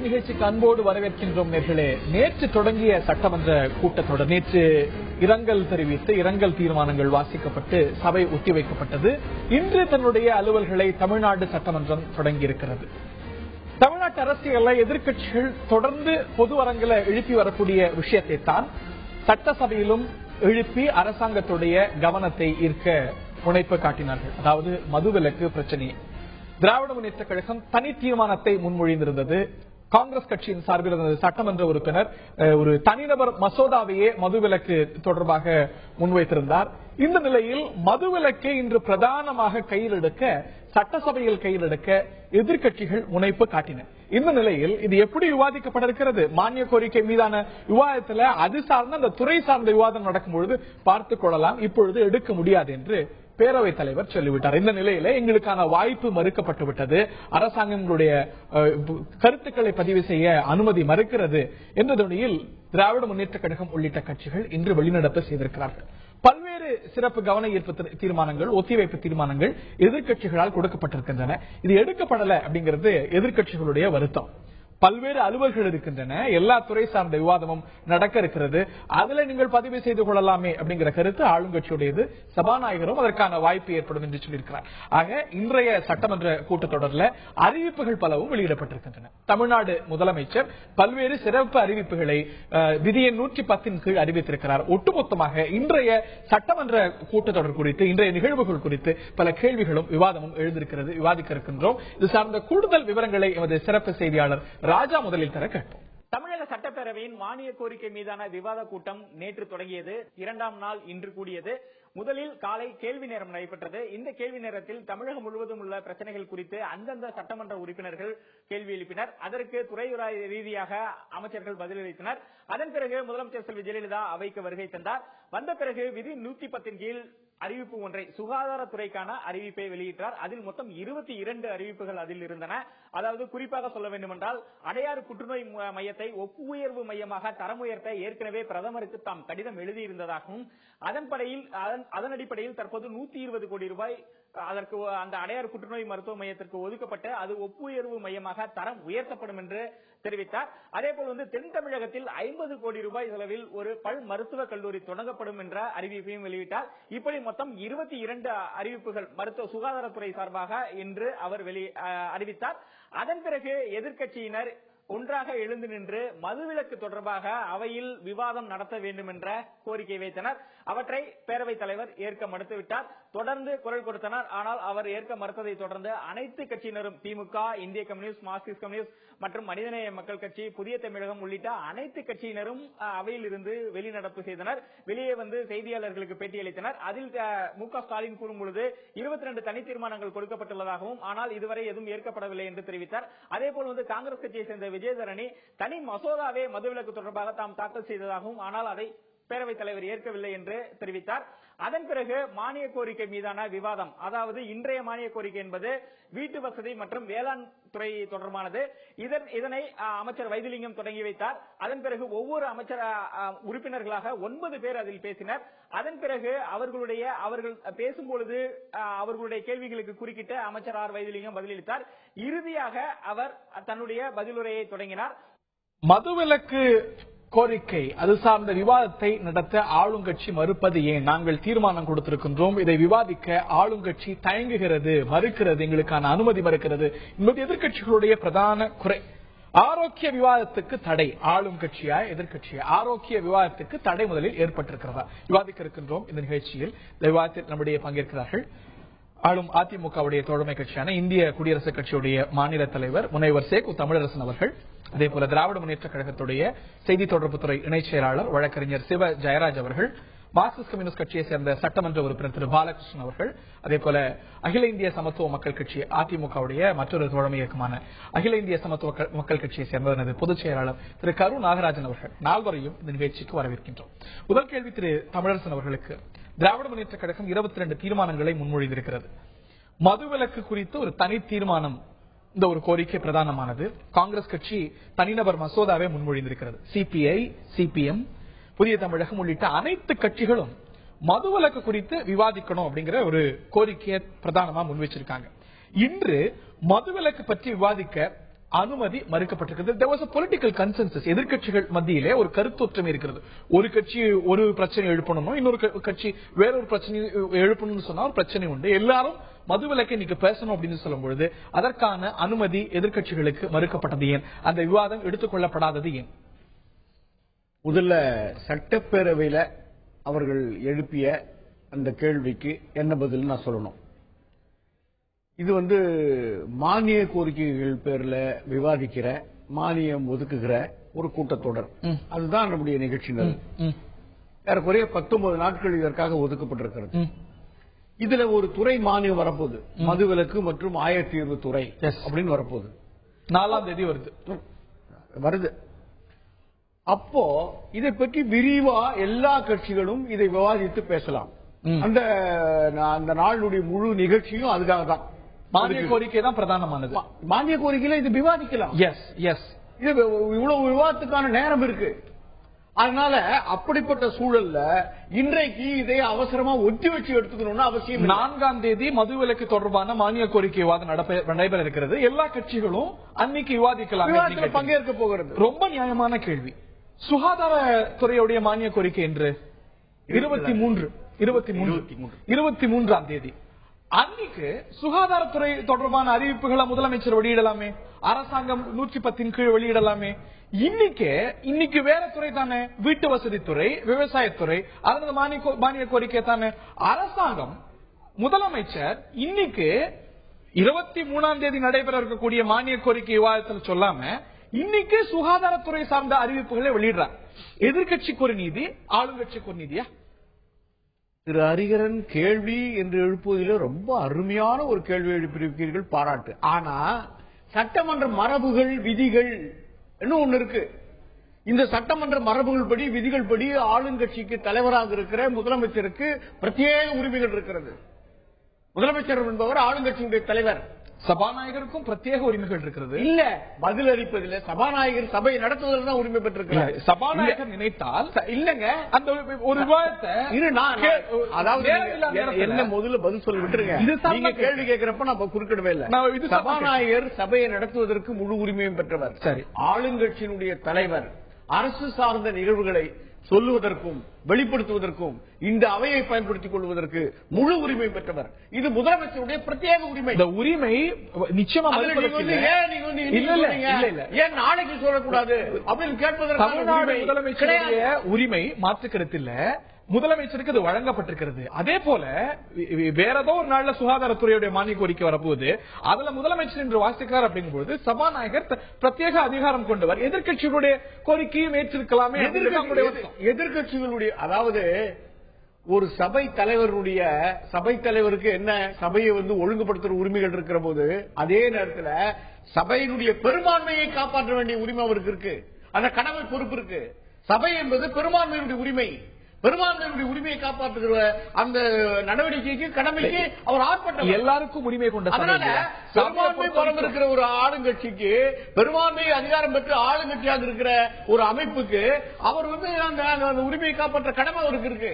நிகழ்ச்சிக்கு அன்போடு வரவேற்கின்றோம் நேர்களே. நேற்று தொடங்கிய சட்டமன்ற கூட்டத்தொடர் நேற்று இரங்கல் தெரிவித்து இரங்கல் தீர்மானங்கள் வாசிக்கப்பட்டு சபை ஒத்திவைக்கப்பட்டது. இன்று தன்னுடைய அலுவல்களை தமிழ்நாடு சட்டமன்றம் தொடங்கியிருக்கிறது. தமிழ்நாட்டு அரசியலில் எதிர்க்கட்சிகள் தொடர்ந்து பொது அரங்கில் எழுப்பி வரக்கூடிய விஷயத்தை தான் சட்டசபையிலும் எழுப்பி அரசாங்கத்துடைய கவனத்தை ஈர்க்க முனைப்பு காட்டினார்கள். அதாவது மதுவிலக்கு பிரச்சனையை திராவிட முன்னேற்ற கழகம் தனி தீர்மானத்தை முன்மொழிந்திருந்தது. காங்கிரஸ் கட்சியின் சார்பில் இருந்த சட்டமன்ற உறுப்பினர் ஒரு தனிநபர் மசோதாவையே மதுவிலக்கு தொடர்பாக முன்வைத்திருந்தார். இந்த நிலையில் மதுவிலக்கை இன்று பிரதானமாக கையில் எடுக்க சட்டசபையில் கையில் எடுக்க எதிர்க்கட்சிகள் முனைப்பு காட்டின. இந்த நிலையில் இது எப்படி விவாதிக்கப்பட இருக்கிறது? மானிய கோரிக்கை மீதான விவாதத்தில் அது சார்ந்த அந்த துறை சார்ந்த விவாதம் நடக்கும்பொழுது பார்த்துக் கொள்ளலாம், இப்பொழுது எடுக்க முடியாது என்று பேரவைத் தலைவர் சொல்லிவிட்டார். இந்த நிலையில எங்களுக்கான வாய்ப்பு மறுக்கப்பட்டு விட்டது, அரசாங்கங்களுடைய கருத்துக்களை பதிவு செய்ய அனுமதி மறுக்கிறது என்ற துணியில் திராவிட முன்னேற்ற கழகம் உள்ளிட்ட கட்சிகள் இன்று வெளிநடப்பு செய்திருக்கிறார்கள். பல்வேறு சிறப்பு கவன ஈர்ப்பு தீர்மானங்கள், ஒத்திவைப்பு தீர்மானங்கள் எதிர்க்கட்சிகளால் கொடுக்கப்பட்டிருக்கின்றன. இது எடுக்கப்படல அப்படிங்கிறது எதிர்க்கட்சிகளுடைய வருத்தம். பல்வேறு அலுவல்கள் இருக்கின்றன, எல்லா துறை சார்ந்த விவாதமும் நடக்க இருக்கிறது, அதுல நீங்கள் பதிவு செய்து கொள்ளலாமே அப்படிங்கிற கருத்து ஆளுங்கட்சியுடையது. சபாநாயகரும் அதற்கான வாய்ப்பு ஏற்படும் என்று சொல்லியிருக்கிறார். ஆக இன்றைய சட்டமன்ற கூட்டத்தொடரில் அறிவிப்புகள் பலவும் வெளியிடப்பட்டிருக்கின்றன. தமிழ்நாடு முதலமைச்சர் பல்வேறு சிறப்பு அறிவிப்புகளை விதி எண் 110 கீழ் அறிவித்திருக்கிறார். ஒட்டுமொத்தமாக இன்றைய சட்டமன்ற கூட்டத்தொடர் குறித்து, இன்றைய நிகழ்வுகள் குறித்து பல கேள்விகளும் விவாதமும் எழுந்திருக்கிறது, விவாதிக்க இருக்கின்றோம். இது சார்ந்த கூடுதல் விவரங்களை எமது சிறப்பு செய்தியாளர் ராஜா முதலில் தர கேட்போம். தமிழக சட்டப்பேரவையின் மானிய கோரிக்கை மீதான விவாத கூட்டம் நேற்று தொடங்கியது. இரண்டாம் நாள் இன்று கூடியது. முதலில் காலை கேள்வி நேரம் நடைபெற்றது. இந்த கேள்வி நேரத்தில் தமிழகம் முழுவதும் உள்ள பிரச்சனைகள் குறித்து அந்தந்த சட்டமன்ற உறுப்பினர்கள் கேள்வி எழுப்பினர். அதற்கு துறை ரீதியாக அமைச்சர்கள் பதிலளித்தனர். அதன் பிறகு முதலமைச்சர் செல்வி ஜெயலலிதா அவைக்கு வருகை தந்தார். வந்த பிறகு விதி 110 கீழ் அறிவிப்பு ஒன்றை, சுகாதாரத்துறைக்கான அறிவிப்பை வெளியிட்டார். அதில் மொத்தம் 22 அறிவிப்புகள் அதில் இருந்தன. அதாவது குறிப்பாக சொல்ல வேண்டும் என்றால், அடையாறு புற்றுநோய் மையத்தை ஒப்புயர்வு மையமாக தரம் உயர்த்த ஏற்கனவே பிரதமருக்கு தாம் கடிதம் எழுதியிருந்ததாகவும், அதன் அடிப்படையில் தற்போது 120 கோடி ரூபாய் அதற்கு அந்த அடையாறு புற்றுநோய் மருத்துவ மையத்திற்கு ஒதுக்கப்பட்டு அது ஒப்புயர்வு மையமாக தரம் உயர்த்தப்படும் என்று தெரிவித்தார். அதேபோல் தென் தமிழகத்தில் 50 கோடி ரூபாய் செலவில் ஒரு பல் மருத்துவக் கல்லூரி தொடங்கப்படும் என்ற அறிவிப்பையும் வெளியிட்டார். இப்படி மொத்தம் 22 அறிவிப்புகள் மருத்துவ சுகாதாரத்துறை சார்பாக என்று அவர் அறிவித்தார். அதன் பிறகு எதிர்க்கட்சியினர் ஒன்றாக எழுந்து நின்று மதுவிலக்கு தொடர்பாக அவையில் விவாதம் நடத்த வேண்டும் என்ற கோரிக்கை வைத்தனர். அவற்றை பேரவைத் தலைவர் ஏற்க மறுத்துவிட்டார். தொடர்ந்து குரல் கொடுத்தனர். ஆனால் அவர் ஏற்க மறுத்ததை தொடர்ந்து அனைத்து கட்சியினரும், திமுக, இந்திய கம்யூனிஸ்ட், மார்க்சிஸ்ட் கம்யூனிஸ்ட் மற்றும் மனிதநேய மக்கள் கட்சி, புதிய தமிழகம் உள்ளிட்ட அனைத்து கட்சியினரும் அவையில் இருந்து வெளிநடப்பு செய்தனர். வெளியே செய்தியாளர்களுக்கு பேட்டியளித்தனர். அதில் மு.க. ஸ்டாலின் கூறும்பொழுது 22 தனி தீர்மானங்கள் கொடுக்கப்பட்டுள்ளதாகவும், ஆனால் இதுவரை எதுவும் ஏற்கப்படவில்லை என்று தெரிவித்தார். அதேபோல் காங்கிரஸ் கட்சியை சேர்ந்த விஜயதரணி தனி மசோதாவே மதுவிலக்கு தொடர்பாக தாம் தாக்கல் செய்ததாகவும், ஆனால் அதை பேரவைத் தலைவர் ஏற்கவில்லை என்று தெரிவித்தார். அதன் பிறகு மானிய கோரிக்கை மீதான விவாதம், அதாவது இன்றைய மானிய கோரிக்கை என்பது வீட்டு வசதி மற்றும் வேளாண் துறை தொடர்பானது. இதனை அமைச்சர் வைத்திலிங்கம் தொடங்கி வைத்தார். அதன் பிறகு ஒவ்வொரு அமைச்சர் உறுப்பினர்களாக 9 பேர் அதில் பேசினர். அதன் பிறகு அவர்கள் பேசும்பொழுது அவர்களுடைய கேள்விகளுக்கு குறுக்கிட்டு அமைச்சர் ஆர் வைத்திலிங்கம் பதிலளித்தார். இறுதியாக அவர் தன்னுடைய பதிலுரையை தொடங்கினார். மதுவிலக்கு கோரிக்கை அது சார்ந்த விவாதத்தை நடத்த ஆளுங்கட்சி மறுப்பது ஏன்? நாங்கள் தீர்மானம் கொடுத்திருக்கின்றோம், இதை விவாதிக்க ஆளுங்கட்சி தயங்குகிறது, மறுக்கிறது, எங்களுக்கான அனுமதி மறுக்கிறது என்பது எதிர்க்கட்சிகளுடைய பிரதான குறை. ஆரோக்கிய விவாதத்துக்கு தடை, ஆளும் கட்சியா எதிர்கட்சியா, ஆரோக்கிய விவாதத்துக்கு தடை முதலில் ஏற்பட்டிருக்கிறதா? விவாதிக்க இருக்கின்றோம். இந்த நிகழ்ச்சியில் இந்த விவாதத்தில் நம்முடைய பங்கேற்கிறார்கள் ஆளும் அதிமுகவுடைய தோழமை கட்சியான இந்திய குடியரசுக் கட்சியுடைய மாநில தலைவர் முனைவர் சேகு தமிழரசன் அவர்கள், அதேபோல திராவிட முன்னேற்ற கழகத்துடைய செய்தி தொடர்புத்துறை இணைச் செயலாளர் வழக்கறிஞர் சிவ ஜெயராஜ் அவர்கள், மார்க்சிஸ்ட் கம்யூனிஸ்ட் கட்சியை சேர்ந்த சட்டமன்ற உறுப்பினர் திரு பாலகிருஷ்ணன் அவர்கள், அதேபோல அகில இந்திய சமத்துவ மக்கள் கட்சி அதிமுகவுடைய மற்றொரு தோழமை இயக்கமான அகில இந்திய சமத்துவ மக்கள் கட்சியை சேர்ந்த பொதுச் செயலாளர் திரு கரு நாகராஜன் அவர்கள், நால்வரையும் இந்த நிகழ்ச்சிக்கு வரவேற்கின்றோம். முதல் கேள்வி திரு தமிழரசன் அவர்களுக்கு. திராவிட முன்னேற்ற கழகம் 22 தீர்மானங்களை முன்மொழிந்திருக்கிறது. மதுவிலக்கு குறித்து ஒரு தனி தீர்மானம், இந்த ஒரு கோரிக்கை பிரதானமானது. காங்கிரஸ் கட்சி தனிநபர் மசோதாவை முன்மொழிந்திருக்கிறது. சிபிஐ, சிபிஎம், புதிய தமிழகம் உள்ளிட்ட அனைத்து கட்சிகளும் மதுவிலக்கு குறித்து விவாதிக்கணும் அப்படிங்கிற ஒரு கோரிக்கையை பிரதானமா முன்வச்சிருக்காங்க. இன்று மதுவிலக்கு பற்றி விவாதிக்க அனுமதி மறுக்கப்பட்டிருக்கிறது. there was a political consensus. எதிர்க்கட்சிகள் மத்தியிலே ஒரு கருத்தொற்றுமை இருக்கிறது. ஒரு கட்சி ஒரு பிரச்சனை எழுப்பணும், இன்னொரு கட்சி வேறொரு பிரச்சனை எழுப்பணும்னு சொன்னா ஒரு பிரச்சனை உண்டு. எல்லாரும் மதுவிலக்கை இன்னைக்கு பேசணும் அப்படின்னு சொல்லும் பொழுது அதற்கான அனுமதி எதிர்க்கட்சிகளுக்கு மறுக்கப்பட்டது ஏன்? அந்த விவாதம் எடுத்துக்கொள்ளப்படாதது ஏன்? முதல்ல சட்டப்பேரவையில அவர்கள் எழுப்பிய அந்த கேள்விக்கு என்ன பதில் நான் சொல்லணும். இது மானிய கோரிக்கைகள் பேர்ல விவாதிக்கிற, மானியம் ஒதுக்குகிற ஒரு கூட்டத்தொடர். அதுதான் நம்முடைய நிகழ்ச்சி. ஏறக்குறைய 19 நாட்கள் இதற்காக ஒதுக்கப்பட்டிருக்கிறது. இதுல ஒரு துறை மானியம் வரப்போகுது, மதுவிலக்கு மற்றும் ஆயத்தீர்வு துறை அப்படின்னு வரப்போகுது. 4ஆம் தேதி வருது. அப்போ இதை பற்றி விரிவா எல்லா கட்சிகளும் இதை விவாதித்து பேசலாம். அந்த நாளுடைய முழு நிகழ்ச்சியும் அதுக்காக தான். மானிய கோரிக்கை தான் பிரதானமானது. மானிய கோரிக்கையில இது விவாதிக்கலாம். இது இவ்வளவு விவாதத்துக்கான நேரம் இருக்கு. அதனால அப்படிப்பட்ட சூழல்ல இன்றைக்கு இதை அவசரமா ஒத்தி வச்சு எடுத்துக்கணும்னு அவசியம். 4ஆம் தேதி மதுவிலக்கு தொடர்பான மானிய கோரிக்கை விவாதம் நடைபெற இருக்கிறது. எல்லா கட்சிகளும் அன்னைக்கு விவாதிக்கலாம், பங்கேற்க போகிறது. ரொம்ப நியாயமான கேள்வி. சுகாதாரத்துறையுடைய மானிய கோரிக்கை என்று 23ஆம் தேதி அன்னைக்கு சுகாதாரத்துறை தொடர்பான அறிவிப்புகளை முதலமைச்சர் வெளியிடலாமே, அரசாங்கம் 110 கீழ் வெளியிடலாமே. இன்னைக்கு வேற துறை தானே, வீட்டு வசதித்துறை, விவசாயத்துறை, அதனால மானிய கோரிக்கை தானே. அரசாங்கம் முதலமைச்சர் இன்னைக்கு 23ஆம் தேதி நடைபெற இருக்கக்கூடிய மானிய கோரிக்கை விவாதத்தில் சொல்லாம இன்னைக்கு சுகாதாரத்துறை சார்ந்த அறிவிப்புகளை வெளியிடுறார். எதிர்கட்சிக்கு ஒரு நீதி, ஆளுங்கட்சிக்கு ஒரு நீதியா? திரு ஹரிஹரன் கேள்வி என்று எழுப்புவதில் ரொம்ப அருமையான ஒரு கேள்வி எழுப்பியிருக்கிறீர்கள், பாராட்டு. ஆனா சட்டமன்ற மரபுகள் விதிகள் ஒன்னு இருக்கு. இந்த சட்டமன்ற மரபுகள் படி, விதிகள் படி ஆளுங்கட்சிக்கு தலைவராக இருக்கிற முதலமைச்சருக்கு பிரத்யேக உரிமைகள் இருக்கிறது. முதலமைச்சர் என்பவர் ஆளுங்கட்சியுடைய தலைவர். சபாநாயகருக்கும் பிரத்யேக உரிமைகள் இருக்கிறது. இல்ல, பதில் அளிப்பதில் சபாநாயகர் சபையை நடத்துவதில் தான் உரிமை பெற்றிருக்கிறார். சபாநாயகர் நினைத்தால் இல்லங்க, அந்த ஒரு விவாதத்தை என்ன முதல்ல பதில் சொல்லி விட்டுருங்க. நீங்க கேள்வி கேட்கிறப்ப நான் குறுக்கிடவே இல்லை. சபாநாயகர் சபையை நடத்துவதற்கு முழு உரிமையும் பெற்றவர். சரி, ஆளுங்கட்சியினுடைய தலைவர் அரசு சார்ந்த நிகழ்வுகளை சொல்லுவதற்கும் வெளிப்படுத்துவதற்கும் இந்த அவையை பயன்படுத்திக் கொள்வதற்கு முழு உரிமை பெற்றவர். இது முதலமைச்சருடைய பிரத்யேக உரிமை. இந்த உரிமை நிச்சயமாக ஏன் நாளைக்கு சொல்லக்கூடாது அப்படின்னு கேட்பதற்கு தமிழ்நாடு முதலமைச்சருடைய உரிமை மாற்றுக்கருத்தில் முதலமைச்சருக்கு அது வழங்கப்பட்டிருக்கிறது. அதே போல வேற ஏதோ ஒரு நாள்ல சுகாதாரத்துறையுடைய மானிய கோரிக்கை வரப்போகுது, அதுல முதலமைச்சர் என்று வாசிக்கிறார் அப்படிங்கும்போது சபாநாயகர் பிரத்யேக அதிகாரம் கொண்டவர். எதிர்கட்சிகளுடைய கோரிக்கையும் ஏற்றிருக்கலாமே. எதிர்கட்சிகளுடைய, அதாவது ஒரு சபை தலைவருக்கு என்ன சபையை ஒழுங்குபடுத்துற உரிமைகள் இருக்கிற போது, அதே நேரத்தில் சபையினுடைய பெரும்பான்மையை காப்பாற்ற வேண்டிய உரிமை அவருக்கு இருக்கு. அந்த கடமை பொறுப்பு இருக்கு. சபை என்பது பெரும்பான்மையுடைய உரிமை. பெரும்பான்மையுடைய உரிமையை காப்பாற்றுகிற அந்த நடவடிக்கைக்கு, கடமைக்கு அவர் ஆட்பட்ட எல்லாருக்கும் உரிமை கொண்ட பெரும்பான்மை பலம் இருக்கிற ஒரு ஆளுங்கட்சிக்கு, பெரும்பான்மை அதிகாரம் பெற்று ஆளுங்கட்சியாக இருக்கிற ஒரு அமைப்புக்கு அவர் அந்த உரிமையை காப்பாற்ற கடமை அவருக்கு இருக்கு.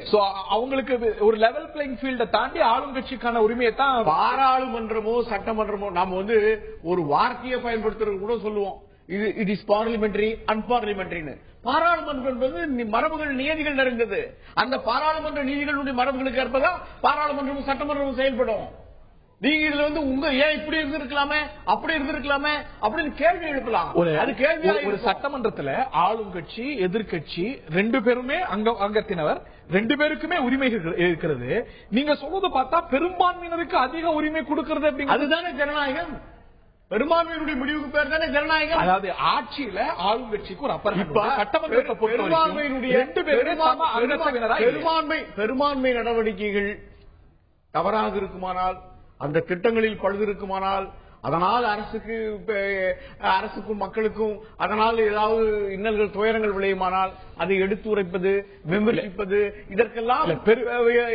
அவங்களுக்கு ஒரு லெவல் பிளேயிங் ஃபீல்ட தாண்டி ஆளுங்கட்சிக்கான உரிமையை தான் பாராளுமன்றமோ சட்டமன்றமோ நாம ஒரு வார்த்தையை பயன்படுத்துறது கூட சொல்லுவோம், இட் இஸ் பார்லிமெண்டரி அன்பார்லிமெண்டரின்னு. பாராளுமன்றம் என்பது மரபுகள் நியதிகள் நிறைந்தது. அந்த பாராளுமன்ற நீதிகளுடைய மரபுகளுக்கு ஏற்பதான் பாராளுமன்றமும் சட்டமன்றமும் செயல்படும். நீங்க இதுல உங்க ஏன் இப்படி இருந்திருக்கலாமே, அப்படி இருந்திருக்கலாமே அப்படின்னு கேள்வி எழுப்பலாம். அது கேள்வி. ஒரு சட்டமன்றத்துல ஆளுங்கட்சி எதிர்கட்சி 2 பேருமே அங்கத்தினர், 2 பேருக்குமே உரிமை இருக்கிறது. நீங்க சொல்றது பார்த்தா பெரும்பான்மையினருக்கு அதிக உரிமை கொடுக்கிறது அப்படிங்கிறது அதுதானே ஜனநாயகம். பெரும்பான்மையினுடைய முடிவுக்கு பேர் தானே ஜனநாயகம். அதாவது ஆட்சியில ஆளுங்கட்சிக்கு ஒரு அப்பர் பெரும்பான்மை நடவடிக்கைகள் தவறாக இருக்குமானால், அந்த திட்டங்களில் பழுது இருக்குமானால், அதனால் அரசுக்கும் மக்களுக்கும் அதனால் ஏதாவது இன்னல்கள் துயரங்கள் விளையுமானால் அதை எடுத்துரைப்பது, விமர்சிப்பது, இதற்கெல்லாம்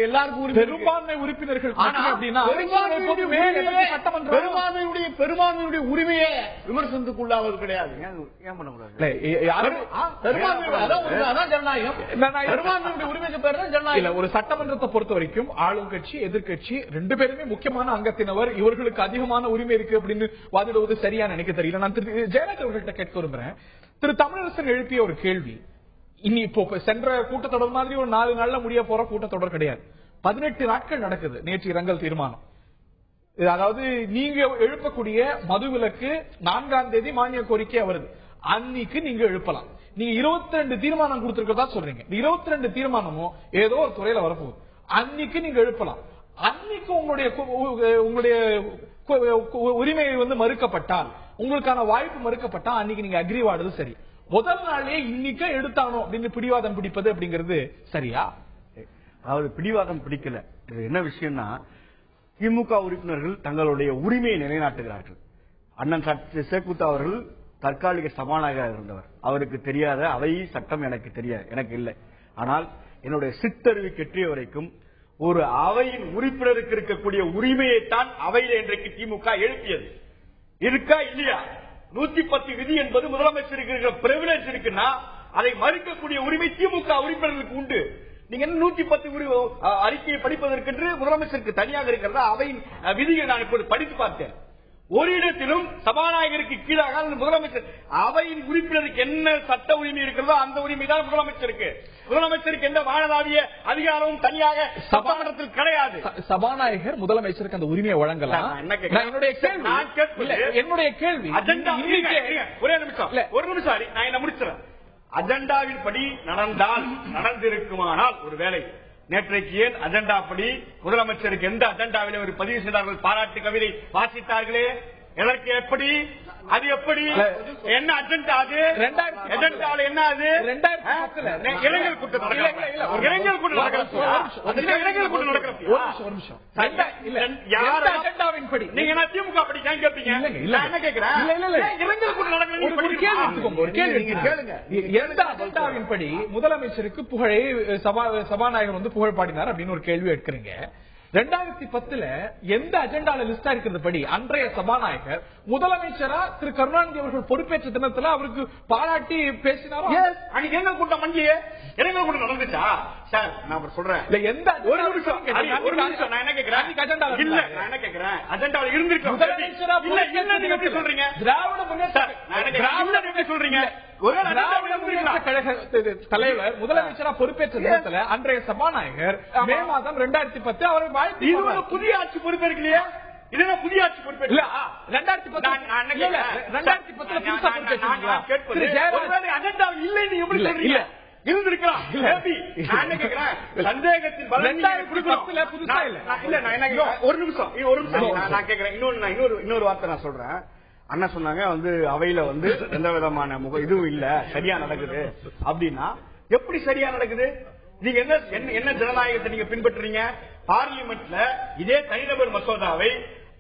எல்லாருக்கும் பெரும்பான்மை உறுப்பினர்கள் பெரும்பான்மையுடைய உரிமையே விமர்சனத்துக்குள்ளாவது கிடையாது. ஏன் பண்ண கூடாது? ஒரு சட்டமன்றத்தை பொறுத்த வரைக்கும் ஆளும் கட்சி எதிர்கட்சி 2 பேருமே முக்கியமான அங்கத்தினவர். இவர்களுக்கு அதிகமான உரிமை இருக்கு அப்படின்னு வாதிடுவது சரியா நினைக்க தெரியல. நான் திரு ஜெயலலிதா அவர்கள்ட்ட கேட்க விரும்புறேன். திரு தமிழரசன் எழுப்பிய ஒரு கேள்வி, இனி இப்போ சென்ற கூட்டத்தொடர் மாதிரி ஒரு 4 நாள்ல முடிய போற கூட்டத்தொடர் கிடையாது. 18 நாட்கள் நடக்குது நேற்று இரங்கல் தீர்மானம். அதாவது நீங்க எழுப்பக்கூடிய மதுவிலக்கு 4ஆம் தேதி மானிய கோரிக்கை வருது, அன்னைக்கு நீங்க எழுப்பலாம். நீங்க 22 தீர்மானம் கொடுத்திருக்கதா சொல்றீங்க. 22 தீர்மானமும் ஏதோ ஒரு துறையில வரப்போகுது, அன்னைக்கு நீங்க எழுப்பலாம். அன்னைக்கு உங்களுடைய உரிமை மறுக்கப்பட்டால், உங்களுக்கான வாய்ப்பு மறுக்கப்பட்டா அன்னைக்கு நீங்க அக்ரி வாடுறது சரி. முதல் நாளே இன்னைக்கு எடுத்தானோ அப்படின்னு பிடிவாதம் பிடிப்பது அப்படிங்கிறது சரியா? அதாவது பிடிவாதம் பிடிக்கல. இது என்ன விஷயம்னா, திமுக உறுப்பினர்கள் தங்களுடைய உரிமையை நிலைநாட்டுகிறார்கள். அண்ணன் சேக்குத்தா அவர்கள் தற்காலிக சபாநாயகராக இருந்தவர். அவருக்கு தெரியாத அவை சட்டம் எனக்கு தெரியாது, எனக்கு இல்லை. ஆனால் என்னுடைய சிற்றறிவு கெட்டிய வரைக்கும் ஒரு அவையின் உறுப்பினருக்கு இருக்கக்கூடிய உரிமையைத்தான் அவையில் இன்றைக்கு திமுக எழுப்பியது. இருக்கா இல்லையா? 110 விதி என்பது முதலமைச்சருக்கு இருக்கிற பிரிவிலேஜ் இருக்குன்னா அதை மறுக்கக்கூடிய உரிமை திமுக உறுப்பினர்களுக்கு உண்டு. நீங்க 110 அறிக்கையை படிப்பதற்கென்று முதலமைச்சருக்கு தனியாக இருக்கிறதா? அவையின் விதியை நான் இப்போது படித்து பார்த்தேன். ஒரு இடத்திலும் சபாநாயகருக்கு கீழாக முதலமைச்சர் அவையின் உறுப்பினருக்கு என்ன சட்ட உரிமை இருக்கிறதோ அந்த உரிமை தான் முதலமைச்சருக்கு. முதலமைச்சருக்கு எந்த வானதாவிய அதிகாரமும் தனியாக சபாமன்றத்தில் கிடையாது. சபாநாயகர் முதலமைச்சருக்கு அந்த உரிமையை வழங்கலாம். என்னுடைய கேள்வி ஒரே நிமிஷம், ஒரு நிமிஷம், நான் என்ன முடிச்சிடறேன். அஜெண்டாவின் படி நடந்திருக்குமானால் ஒருவேளை நேற்றைக்கு ஏன் அஜெண்டா படி முதலமைச்சருக்கு எந்த அஜெண்டாவிலே ஒரு பதிவு செய்தார்கள்? பாராட்டு கவிதை வாசித்தார்களே, எதற்கு? எப்படி? அது எப்படி? என்ன அஜெண்டா? அது அஜெண்டாவில் என்ன? அது இளைஞர் கூட்டம் அஜெண்டாவின் படி நீங்க என்ன திமுக படி கேட்பீங்க? என்ன கேட்கிறேன், இளைஞர் கூட்டம் கேளுங்க. எந்த அஜெண்டாவின் படி முதலமைச்சருக்கு புகழை சபாநாயகர் புகழ் பாடினார் அப்படின்னு ஒரு கேள்வி எடுக்கிறீங்க. 2010 எந்த அஜெண்டால லிஸ்டா இருக்கிறது படி அன்றைய சபாநாயகர் முதலமைச்சரா திரு கருணாநிதி அவர்கள் பொறுப்பேற்ற தினத்துல அவருக்கு பாராட்டி பேசினாரோ? அன்னைக்கு எங்க கூட்டம் மஞ்சியே இளைஞர் கூட்டம் நடந்துச்சா? சார் நான் சொல்றேன், எந்த ஒரு நிமிஷம் நான் என்ன கேட்கிறேன், இல்ல நான் என்ன கேட்கிறேன், அஜெண்டாவில் இருந்திருக்கோம் முதலமைச்சரா இல்ல என்ன நீங்க எப்படி சொல்றீங்க? திராவிட முன்னேற்ற எப்படி சொல்றீங்க? தலைவர் முதலமைச்சரா பொறுப்பேற்ற தினத்துல அன்றைய சபாநாயகர் மே மாதம் 2010 அவரை வாழ்த்து. இது ஒரு புதிய ஆட்சி பொறுப்பேற்கலையே, இதுதான் புதிய ஆட்சி பொறுப்பேற்க. 2010 அஜெண்டா இல்லை நீங்க எப்படி சொல்றீங்க? இருந்திருக்கலாம். சந்தேகத்தின் புதுசா இல்ல. ஒரு நிமிஷம் நான் கேட்கிறேன். இன்னொரு வார்த்தை நான் சொல்றேன். அண்ணா சொன்னாங்க அவையில எந்த விதமான இதுவும் இல்ல, சரியா நடக்குது அப்படின்னா எப்படி சரியா நடக்குது? நீங்க என்ன ஜனநாயகத்தை நீங்க பின்பற்றுறீங்க? பார்லிமெண்ட்ல இதே தனிநபர் மசோதாவை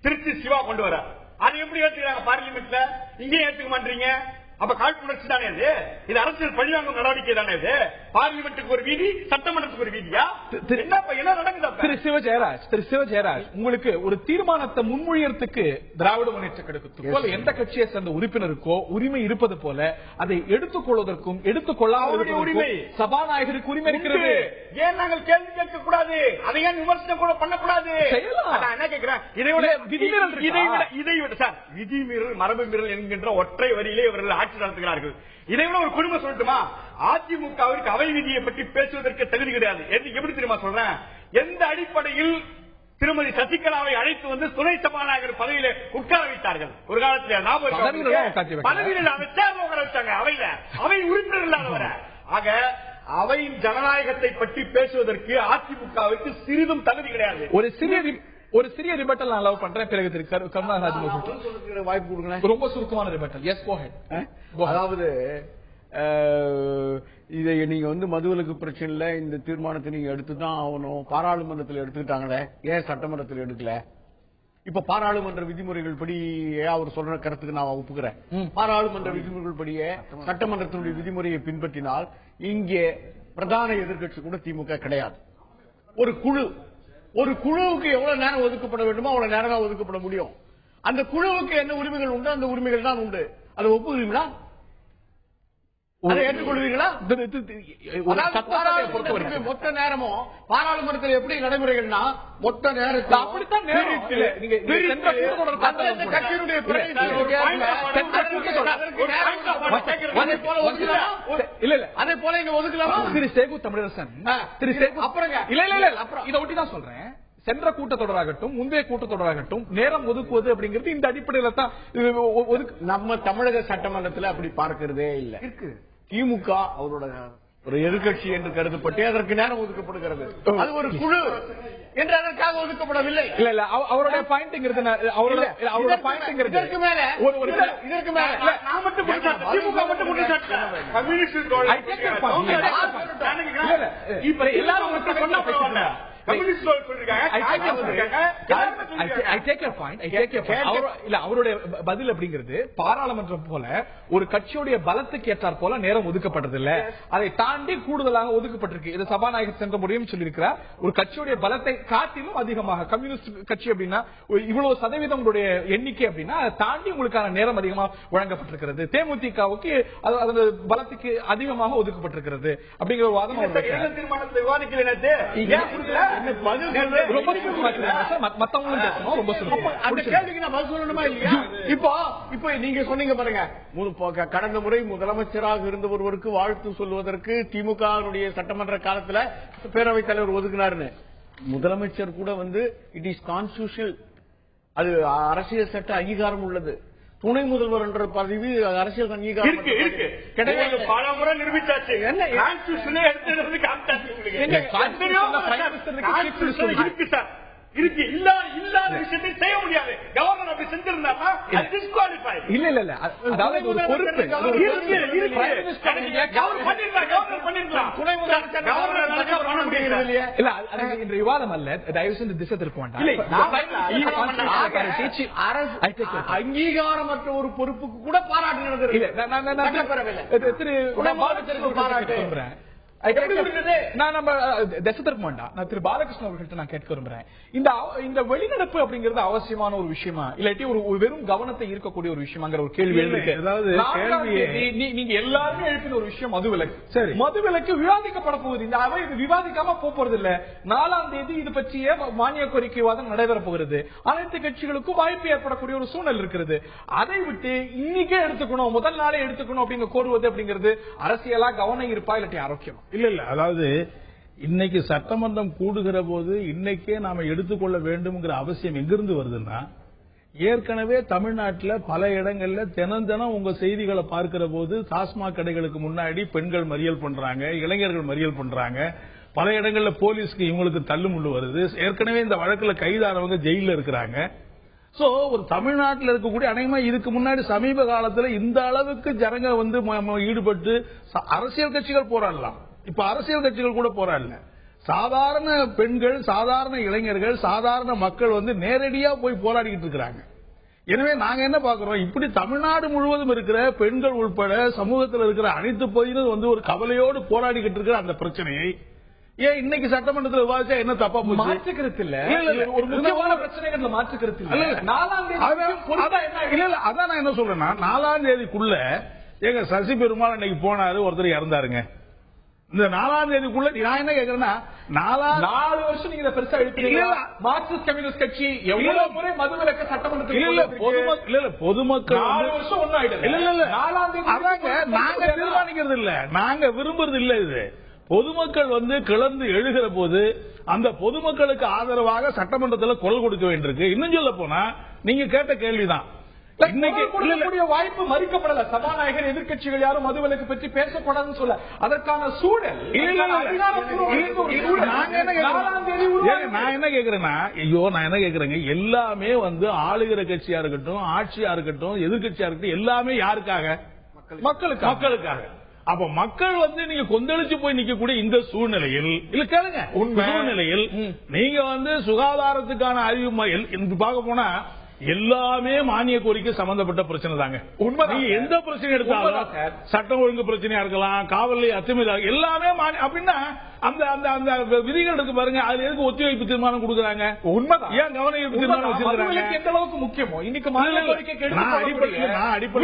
திருச்சி சிவா கொண்டு வர, அதை எப்படி ஏற்றுக்கிறாங்க பார்லிமெண்ட்ல? இங்கே ஏற்றுக்க மாட்டீங்க. அப்ப காழ்ப்புணர்ச்சி தானே இது? இது அரசியல் பழிவாங்கும் நடவடிக்கை தானே இது? பார்லிமெண்ட்டுக்கு ஒரு வீதி, சட்டமன்றத்துக்கு ஒரு வீதியா? என்ன நடக்குது? திரு சிவஜெயராஜ், உங்களுக்கு ஒரு தீர்மானத்தை முன்மொழியறதுக்கு திராவிட முன்னேற்ற கழகத்துக்கு எந்த கட்சியை சேர்ந்த உறுப்பினருக்கோ உரிமை இருப்பது போல அதை எடுத்துக்கொள்வதற்கும் எடுத்துக்கொள்ளாமல் உரிமை சபாநாயகருக்கு உரிமை இருக்கிறது. ஏன் நாங்கள் கேள்வி கேட்க கூடாது? அதை ஏன் விமர்சனம் கூட பண்ணக்கூடாது? என்ன கேட்கிறேன், இதை விட சார் விதிமீறல் மரபு மீறல் என்கின்ற ஒற்றை வரியிலே இவர்கள் ஆட்சி நடத்துகிறார்கள். இதை விட ஒரு குடும்பம் சொல்லட்டுமா? அதிமுகவிற்கு அவை விதியை பற்றி பேசுவதற்கு தகுதி கிடையாது. எப்படி தெரியுமா சொல்றேன்? எந்த அடிப்படையில் திருமதி சசிகலாவை அழைத்து துணை சபாநாயகர் பதவியில உட்கார வைத்தார்கள் ஒரு காலத்தில்? பதவியில் உட்கார வச்சாங்க அவையில, அவை உறுப்பினர் இல்லாதவர. ஆக அவையின் ஜனநாயகத்தை பற்றி பேசுவதற்கு அதிமுகவிற்கு சிறிதும் தகுதி கிடையாது. ஒரு சிறிய ரிபட்டல் நான் லவ் பண்றேன். பிறகு கருணாநிதி வாய்ப்பு கொடுங்க. ரொம்ப சுருக்கமான ரிபட்டல். எஸ் கோ ஹெட். அதாவது இதை நீங்க மதுவிலக்கு பிரச்சனைல இந்த தீர்மானத்தை நீங்க எடுத்துதான் ஆகணும். பாராளுமன்றத்தில் எடுத்துக்கிட்டாங்களே, ஏன் சட்டமன்றத்தில் எடுக்கல? இப்ப பாராளுமன்ற விதிமுறைகள் படி அவர் சொல்ற கருத்துக்கு நான் ஒப்புக்கிறேன். பாராளுமன்ற விதிமுறைகள் படியே சட்டமன்றத்தினுடைய விதிமுறையை பின்பற்றினால் இங்கே பிரதான எதிர்க்கட்சி கூட திமுக கிடையாது. ஒரு குழுவுக்கு எவ்வளவு நேரம் ஒதுக்கப்பட வேண்டுமோ அவ்வளவு நேரம் தான் ஒதுக்கப்பட முடியும். அந்த குழுவுக்கு என்ன உரிமைகள் உண்டு அந்த உரிமைகள் தான் உண்டு. அதை ஒப்புகிறீங்களா? அதை ஏற்றுக்கொள்வீங்களா? மொத்த நேரமும் பாராளுமன்றத்தில் எப்படி நடைமுறைகள்னா மொத்த நேரத்தில் அப்படித்தான் அதே போல இங்க ஒதுக்கலாமா? திரு சேகு தமிழரசன் அப்புறம் இதை ஒட்டி தான் சொல்றேன். சென்ற கூட்டத்தொடராகட்டும் முந்தைய கூட்டத்தொடராகட்டும் நேரம் ஒதுக்குவது அப்படிங்கிறது இந்த அடிப்படையில தான் நம்ம தமிழக சட்டமன்றத்தில் அப்படி பார்க்கிறதே இல்லை. இருக்கு திமுக அவரோட ஒரு எதிர்கட்சி என்று கருதப்பட்டு அதற்கு நேரம் ஒதுக்கப்படுகிறது. அது ஒரு குழு என்று அதற்காக ஒதுக்கப்படவில்லை. இல்ல இல்ல அவருடைய பாயிண்ட்ங்கிறது அவரோட பாயிண்ட்ங்கிறது இதற்கு மேல நான் மட்டும் திமுக மட்டும் இப்ப எல்லாரும் சொன்னா அவருடைய பதில் அப்படிங்கிறது பாராளுமன்றம் போல ஒரு கட்சியுடைய பலத்துக்கு ஏற்றார் போல நேரம் ஒதுக்கப்பட்டதில்லை, அதை தாண்டி கூடுதலாக ஒதுக்கப்பட்டிருக்கு. இது சபாநாயகர் சென்ற முறையும் சொல்லியிருக்கிறார். ஒரு கட்சியுடைய பலத்தை காட்டிலும் அதிகமாக கம்யூனிஸ்ட் கட்சி அப்படின்னா இவ்வளவு சதவீதம் உங்களுடைய எண்ணிக்கை அப்படின்னா அதை தாண்டி உங்களுக்கான நேரம் அதிகமாக வழங்கப்பட்டிருக்கிறது. தேமுதிகவுக்கு அதோட பலத்துக்கு அதிகமாக ஒதுக்கப்பட்டிருக்கிறது அப்படிங்கிற ஒரு வாதம் இப்போ நீங்க சொன்னீங்க பாருங்க, கடந்த முறை முதலமைச்சராக இருந்த ஒருவருக்கு வாழ்த்து சொல்வதற்கு திமுக சட்டமன்ற காலத்துல பேரவைத் தலைவர் ஒதுக்கினார்னு. முதலமைச்சர் கூட இட் இஸ் கான்ஸ்டிடியூஷனல், அது அரசியல் சட்ட அங்கீகாரம் உள்ளது. துணை முதல்வர் என்ற பதவி அரசியல் அங்கீகாரம் கிடையாது. பல முறை நிரூபித்தாச்சு. இருக்கு இல்லாத விஷயத்தை செய்ய முடியாது. கவர்னர் அப்படி செஞ்சிருந்தாருன்னா இல்ல இல்ல இல்ல அதாவது ஒரு பொறுப்பு இன்று விவாதம் அல்ல. தயவு செஞ்சு திசை திருப்ப வேண்டாம். அங்கீகாரமற்ற ஒரு பொறுப்புக்கு கூட பாராட்டு நடந்தது. திரு பாராட்டு நான் நம்ம திசை திருப்ப வேண்டாம். நான் திரு பாலகிருஷ்ணன் அவர்கள்ட்ட நான் கேட்க விரும்புறேன். இந்த வெளிநடப்பு அப்படிங்கிறது அவசியமான ஒரு விஷயமா இல்லாட்டி ஒரு வெறும் கவனத்தை ஈர்க்கக்கூடிய ஒரு விஷயமாங்கிற ஒரு கேள்வி எழுதிருக்கு. நீங்க எல்லாருமே எழுப்பின ஒரு விஷயம் மதுவிலக்கு. சரி, மதுவிலக்கு விவாதிக்கப்பட போகுது. இந்த அவை இது விவாதிக்காம போறது இல்ல. 4ஆம் தேதி இது பற்றிய மானிய கோரிக்கை விவாதம் நடைபெற போகிறது. அனைத்து கட்சிகளுக்கும் வாய்ப்பு ஏற்படக்கூடிய ஒரு சூழல் இருக்கிறது. அதை விட்டு இன்னைக்கே எடுத்துக்கணும், முதல் நாளே எடுத்துக்கணும் அப்படின்னு கோருவது அப்படிங்கிறது அரசியலா கவனம் இருப்பா இல்லாட்டி ஆரோக்கியமா? இல்ல இல்ல, அதாவது இன்னைக்கு சட்டமன்றம் கூடுகிற போது இன்னைக்கே நாம எடுத்துக்கொள்ள வேண்டும்ங்கிற அவசியம் எங்கிருந்து வருதுன்னா, ஏற்கனவே தமிழ்நாட்டில் பல இடங்கள்ல தினம் உங்க செய்திகளை பார்க்கிற போது டாஸ்மாக் கடைகளுக்கு முன்னாடி பெண்கள் மறியல் பண்றாங்க, இளைஞர்கள் மறியல் பண்றாங்க. பல இடங்கள்ல போலீஸ்க்கு இவங்களுக்கு தள்ளுமுள்ளு வருது. ஏற்கனவே இந்த வழக்குல கைதானவங்க ஜெயில இருக்கிறாங்க. சோ ஒரு தமிழ்நாட்டில் இருக்கக்கூடிய அநேகமா இதுக்கு முன்னாடி சமீப காலத்துல இந்த அளவுக்கு ஜனங்க ஈடுபட்டு அரசியல் கட்சிகள் போராடலாம். இப்ப அரசியல் கட்சிகள் கூட போராடல. சாதாரண பெண்கள், சாதாரண இளைஞர்கள், சாதாரண மக்கள் நேரடியா போய் போராடிக்கிட்டு இருக்கிறாங்க. எனவே நாங்க என்ன பாக்குறோம், இப்படி தமிழ்நாடு முழுவதும் இருக்கிற பெண்கள் உட்பட சமூகத்தில் இருக்கிற அனைத்து பகுதியிலும் ஒரு கவலையோடு போராடிக்கிட்டு இருக்கிற அந்த பிரச்சனையை ஏன் இன்னைக்கு சட்டமன்றத்தில் விவாதிச்சா என்ன தப்பா மாற்றுக்கிறது இல்ல? ஒரு முக்கியமான பிரச்சனைகள்ல மாற்றுக்கிறது இல்ல. 4ஆம் தேதி இல்ல, அதான் நான் என்ன சொல்றேன்னா, 4ஆம் தேதிக்குள்ள எங்க சசி பெருமாள் இன்னைக்கு போனாரு, ஒருத்தர் இறந்தாருங்க. இந்த 4ஆம் தேதிக்குள்ள நான் என்ன கேக்குறேன்னா, 4 வருஷம் நீங்க பெருசா எழுப்பீங்க. மார்க்சிஸ்ட் கம்யூனிஸ்ட் கட்சி எவ்வளவு முறை மதுவிலக்கு சட்டமன்றத்தில் பொதுமக்கள் 4 வருஷம் ஒன்னும் ஆயிடுது. இல்ல 4ஆம் தேதி நாங்க தீர்மானிக்கிறது இல்ல, நாங்க விரும்புறது இல்ல. இது பொதுமக்கள் கிளர்ந்து எழுகிற போது அந்த பொதுமக்களுக்கு ஆதரவாக சட்டமன்றத்தில் குரல் கொடுக்க வேண்டியிருக்கு. இன்னும் சொல்ல போனா நீங்க கேட்ட கேள்விதான், இன்னைக்கு வாய்ப்பு மறுக்கப்படல. சபாநாயகர் எதிர்கட்சிகள் யாரும் மதுவிலக்கு பற்றி பேசக்கூடாதுன்னு சொல்ல அதற்கான சூழல் நான் என்ன கேக்குறேன்னா, நான் என்ன கேக்குறேங்க, எல்லாமே ஆளுகிற கட்சியா இருக்கட்டும், ஆட்சியா இருக்கட்டும், எதிர்கட்சியா இருக்கட்டும், எல்லாமே யாருக்காக? மக்களுக்காக. அப்ப மக்கள் நீங்க கொந்தளிச்சு போய் நிக்கக்கூடிய இந்த சூழ்நிலையில் இல்ல கேளுங்க, சூழ்நிலையில் நீங்க சுகாதாரத்துக்கான அறிவு பார்க்க போனா எல்லாமே மானிய கோரிக்கை சம்பந்தப்பட்ட பிரச்சனை தாங்க. நீங்க எந்த பிரச்சனை எடுத்தாலும் சட்டம் ஒழுங்கு பிரச்சனையா இருக்கலாம், காவல் அத்துமீறல், எல்லாமே அப்படின்னா அந்த அந்த அந்த விதிகள் இருக்கு பாருங்க, அதுல எதுக்கு ஒத்திவைப்பு தீர்மானம் கொடுக்குறாங்க? உண்மைதான். ஏன் கவன ஈர்ப்பு தீர்மானம் வச்சிருக்காங்க? எந்த அளவுக்கு முக்கியமோ இன்னைக்கு மானிய கோரிக்கை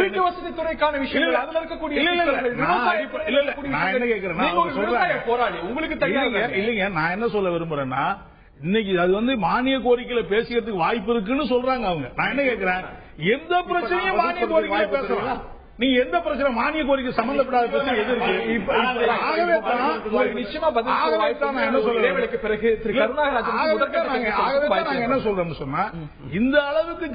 வீட்டு வசதி துறைக்கான விஷயங்கள் அதுல இருக்கக்கூடிய நான் என்ன கேட்கிறேன் போராளி உங்களுக்கு தெரியாது இல்லைங்க. நான் என்ன சொல்ல விரும்புறேன்னா இன்னைக்கு அது மானிய கோரிக்கையில பேசுறதுக்கு வாய்ப்பு இருக்குன்னு சொல்றாங்க அவங்க. நான் என்ன கேட்கிறேன், எந்த பிரச்சனையும் மானிய கோரிக்கையில பேசலாம். நீங்க எந்த பிரச்சனை மானிய கோரிக்கை சம்பந்தப்படாத பிரச்சனை எது இருக்கு? ஆகவே தான் என்ன சொல்றேன்னு சொன்னா இந்த அளவுக்கு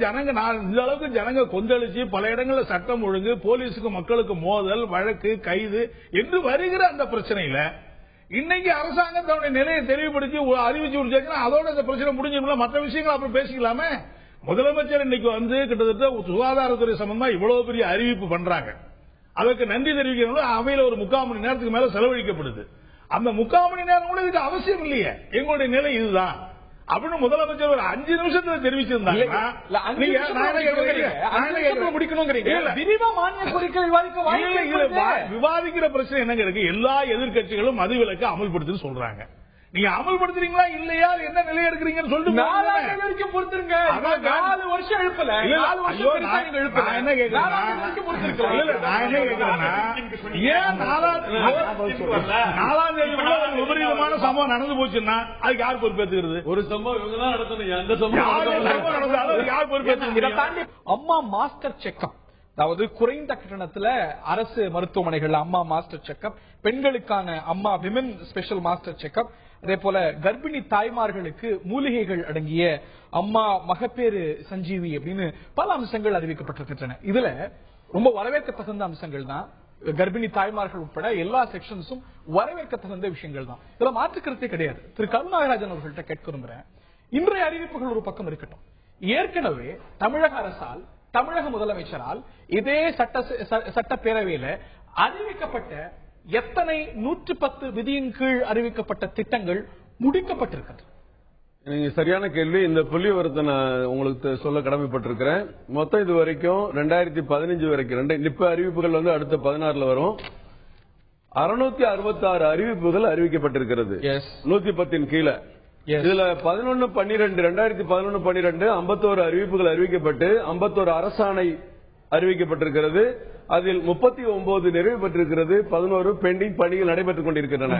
ஜனங்க கொந்தளிச்சு பல இடங்கள்ல சட்டம் ஒழுங்கு, போலீஸுக்கு மக்களுக்கு மோதல், வழக்கு, கைது என்று வருகிற அந்த பிரச்சனையில இன்னைக்கு அரசாங்கம் தன்னுடைய நிலையை தெளிவுபடுத்தி அறிவிச்சு விடுச்சாச்சுன்னா அதோட இந்த பிரச்சனை முடிஞ்சிடும். மற்ற விஷயங்கள் அப்புறம் பேசிக்கலாமே. முதலமைச்சர் இன்னைக்கு கிட்டத்தட்ட சுகாதாரத்துறை சம்பந்தமா இவ்வளவு பெரிய அறிவிப்பு பண்றாங்க. அதற்கு நன்றி தெரிவிக்கிறவங்க அவையில ஒரு 3/4 மணி நேரத்துக்கு மேல செலவழிக்கப்படுது. அந்த 3/4 மணி நேரம் கூட இதுக்கு அவசியம் இல்லையே, எங்களுடைய நிலை இதுதான் அப்படின்னு முதலமைச்சர் ஒரு 5 நிமிஷத்துல தெரிவிச்சிருந்தாங்க. விவாதிக்கிற பிரச்சனை என்னங்க இருக்கு? எல்லா எதிர்கட்சிகளும் மதுவிலக்கு அமல்படுத்துன்னு சொல்றாங்க. நீங்க அமல்படுத்துறீங்களா இல்லையா, என்ன நிலை எடுக்கிறீங்கன்னு சொல்லிட்டு 4 வரைக்கும் பொறுத்துருங்க. 4 வருஷம் எழுப்பல, 4 வருஷம் நான் என்ன கேட்கிறேன்னா ஏன் 4ஆம் தேதி விபரீதமான சம்பவம் நடந்து போச்சுன்னா அதுக்கு யார் பொறுப்பேற்றுகிறது? ஒரு சம்பவம் இவங்க தான் நடத்தணும். எந்த சம்பவம் நடந்தாலும் யார் பொறுப்பேற்று? அம்மா மாஸ்டர் செக்அப், அதாவது குறைந்த கட்டணத்துல அரசு மருத்துவமனைகள் அம்மா மாஸ்டர் செக்அப், பெண்களுக்கான அம்மா விமன் ஸ்பெஷல் மாஸ்டர் செக்அப், அதே போல கர்ப்பிணி தாய்மார்களுக்கு மூலிகைகள் அடங்கிய அம்மா மகப்பேறு சஞ்சீவி அப்படின்னு பல அம்சங்கள் அறிவிக்கப்பட்டிருக்கின்றன. இதுல ரொம்ப வரவேற்க தகுந்த அம்சங்கள் தான். கர்ப்பிணி தாய்மார்கள் உட்பட எல்லா செக்ஷன்ஸும் வரவேற்க தகுந்த விஷயங்கள் தான். இதுல மாற்றுக்கருத்தே கிடையாது. திரு கருணாகராஜன் அவர்கள்ட்ட கேட்க விரும்புறேன், இன்றைய அறிவிப்புகள் ஒரு பக்கம் இருக்கட்டும், ஏற்கனவே தமிழக அரசால், தமிழக முதலமைச்சரால் இதே சட்டப்பேரவையில அறிவிக்கப்பட்ட எத்தனை 110 விதியின் கீழ் அறிவிக்கப்பட்ட திட்டங்கள் முடிக்கப்பட்டிருக்கிறது? நீங்க சரியான கேள்வி. இந்த புள்ளி விவரத்தை நான் உங்களுக்கு சொல்ல கடமைப்பட்டிருக்கிறேன். மொத்தம் இது வரைக்கும் 2015 வரைக்கும் இப்ப அறிவிப்புகள் அடுத்த 16ல வரும். 666 அறிவிப்புகள் அறிவிக்கப்பட்டிருக்கிறது 110 கீழே. இதுல 2011-12 51 அறிவிப்புகள் அறிவிக்கப்பட்டு 51 அரசாணை அறிவிக்கப்பட்டிருக்கிறது. அதில் 39 நிறைவு பெற்றிருக்கிறது, 11 பெண்டிங் பணிகள் நடைபெற்றுக் கொண்டிருக்கின்றன.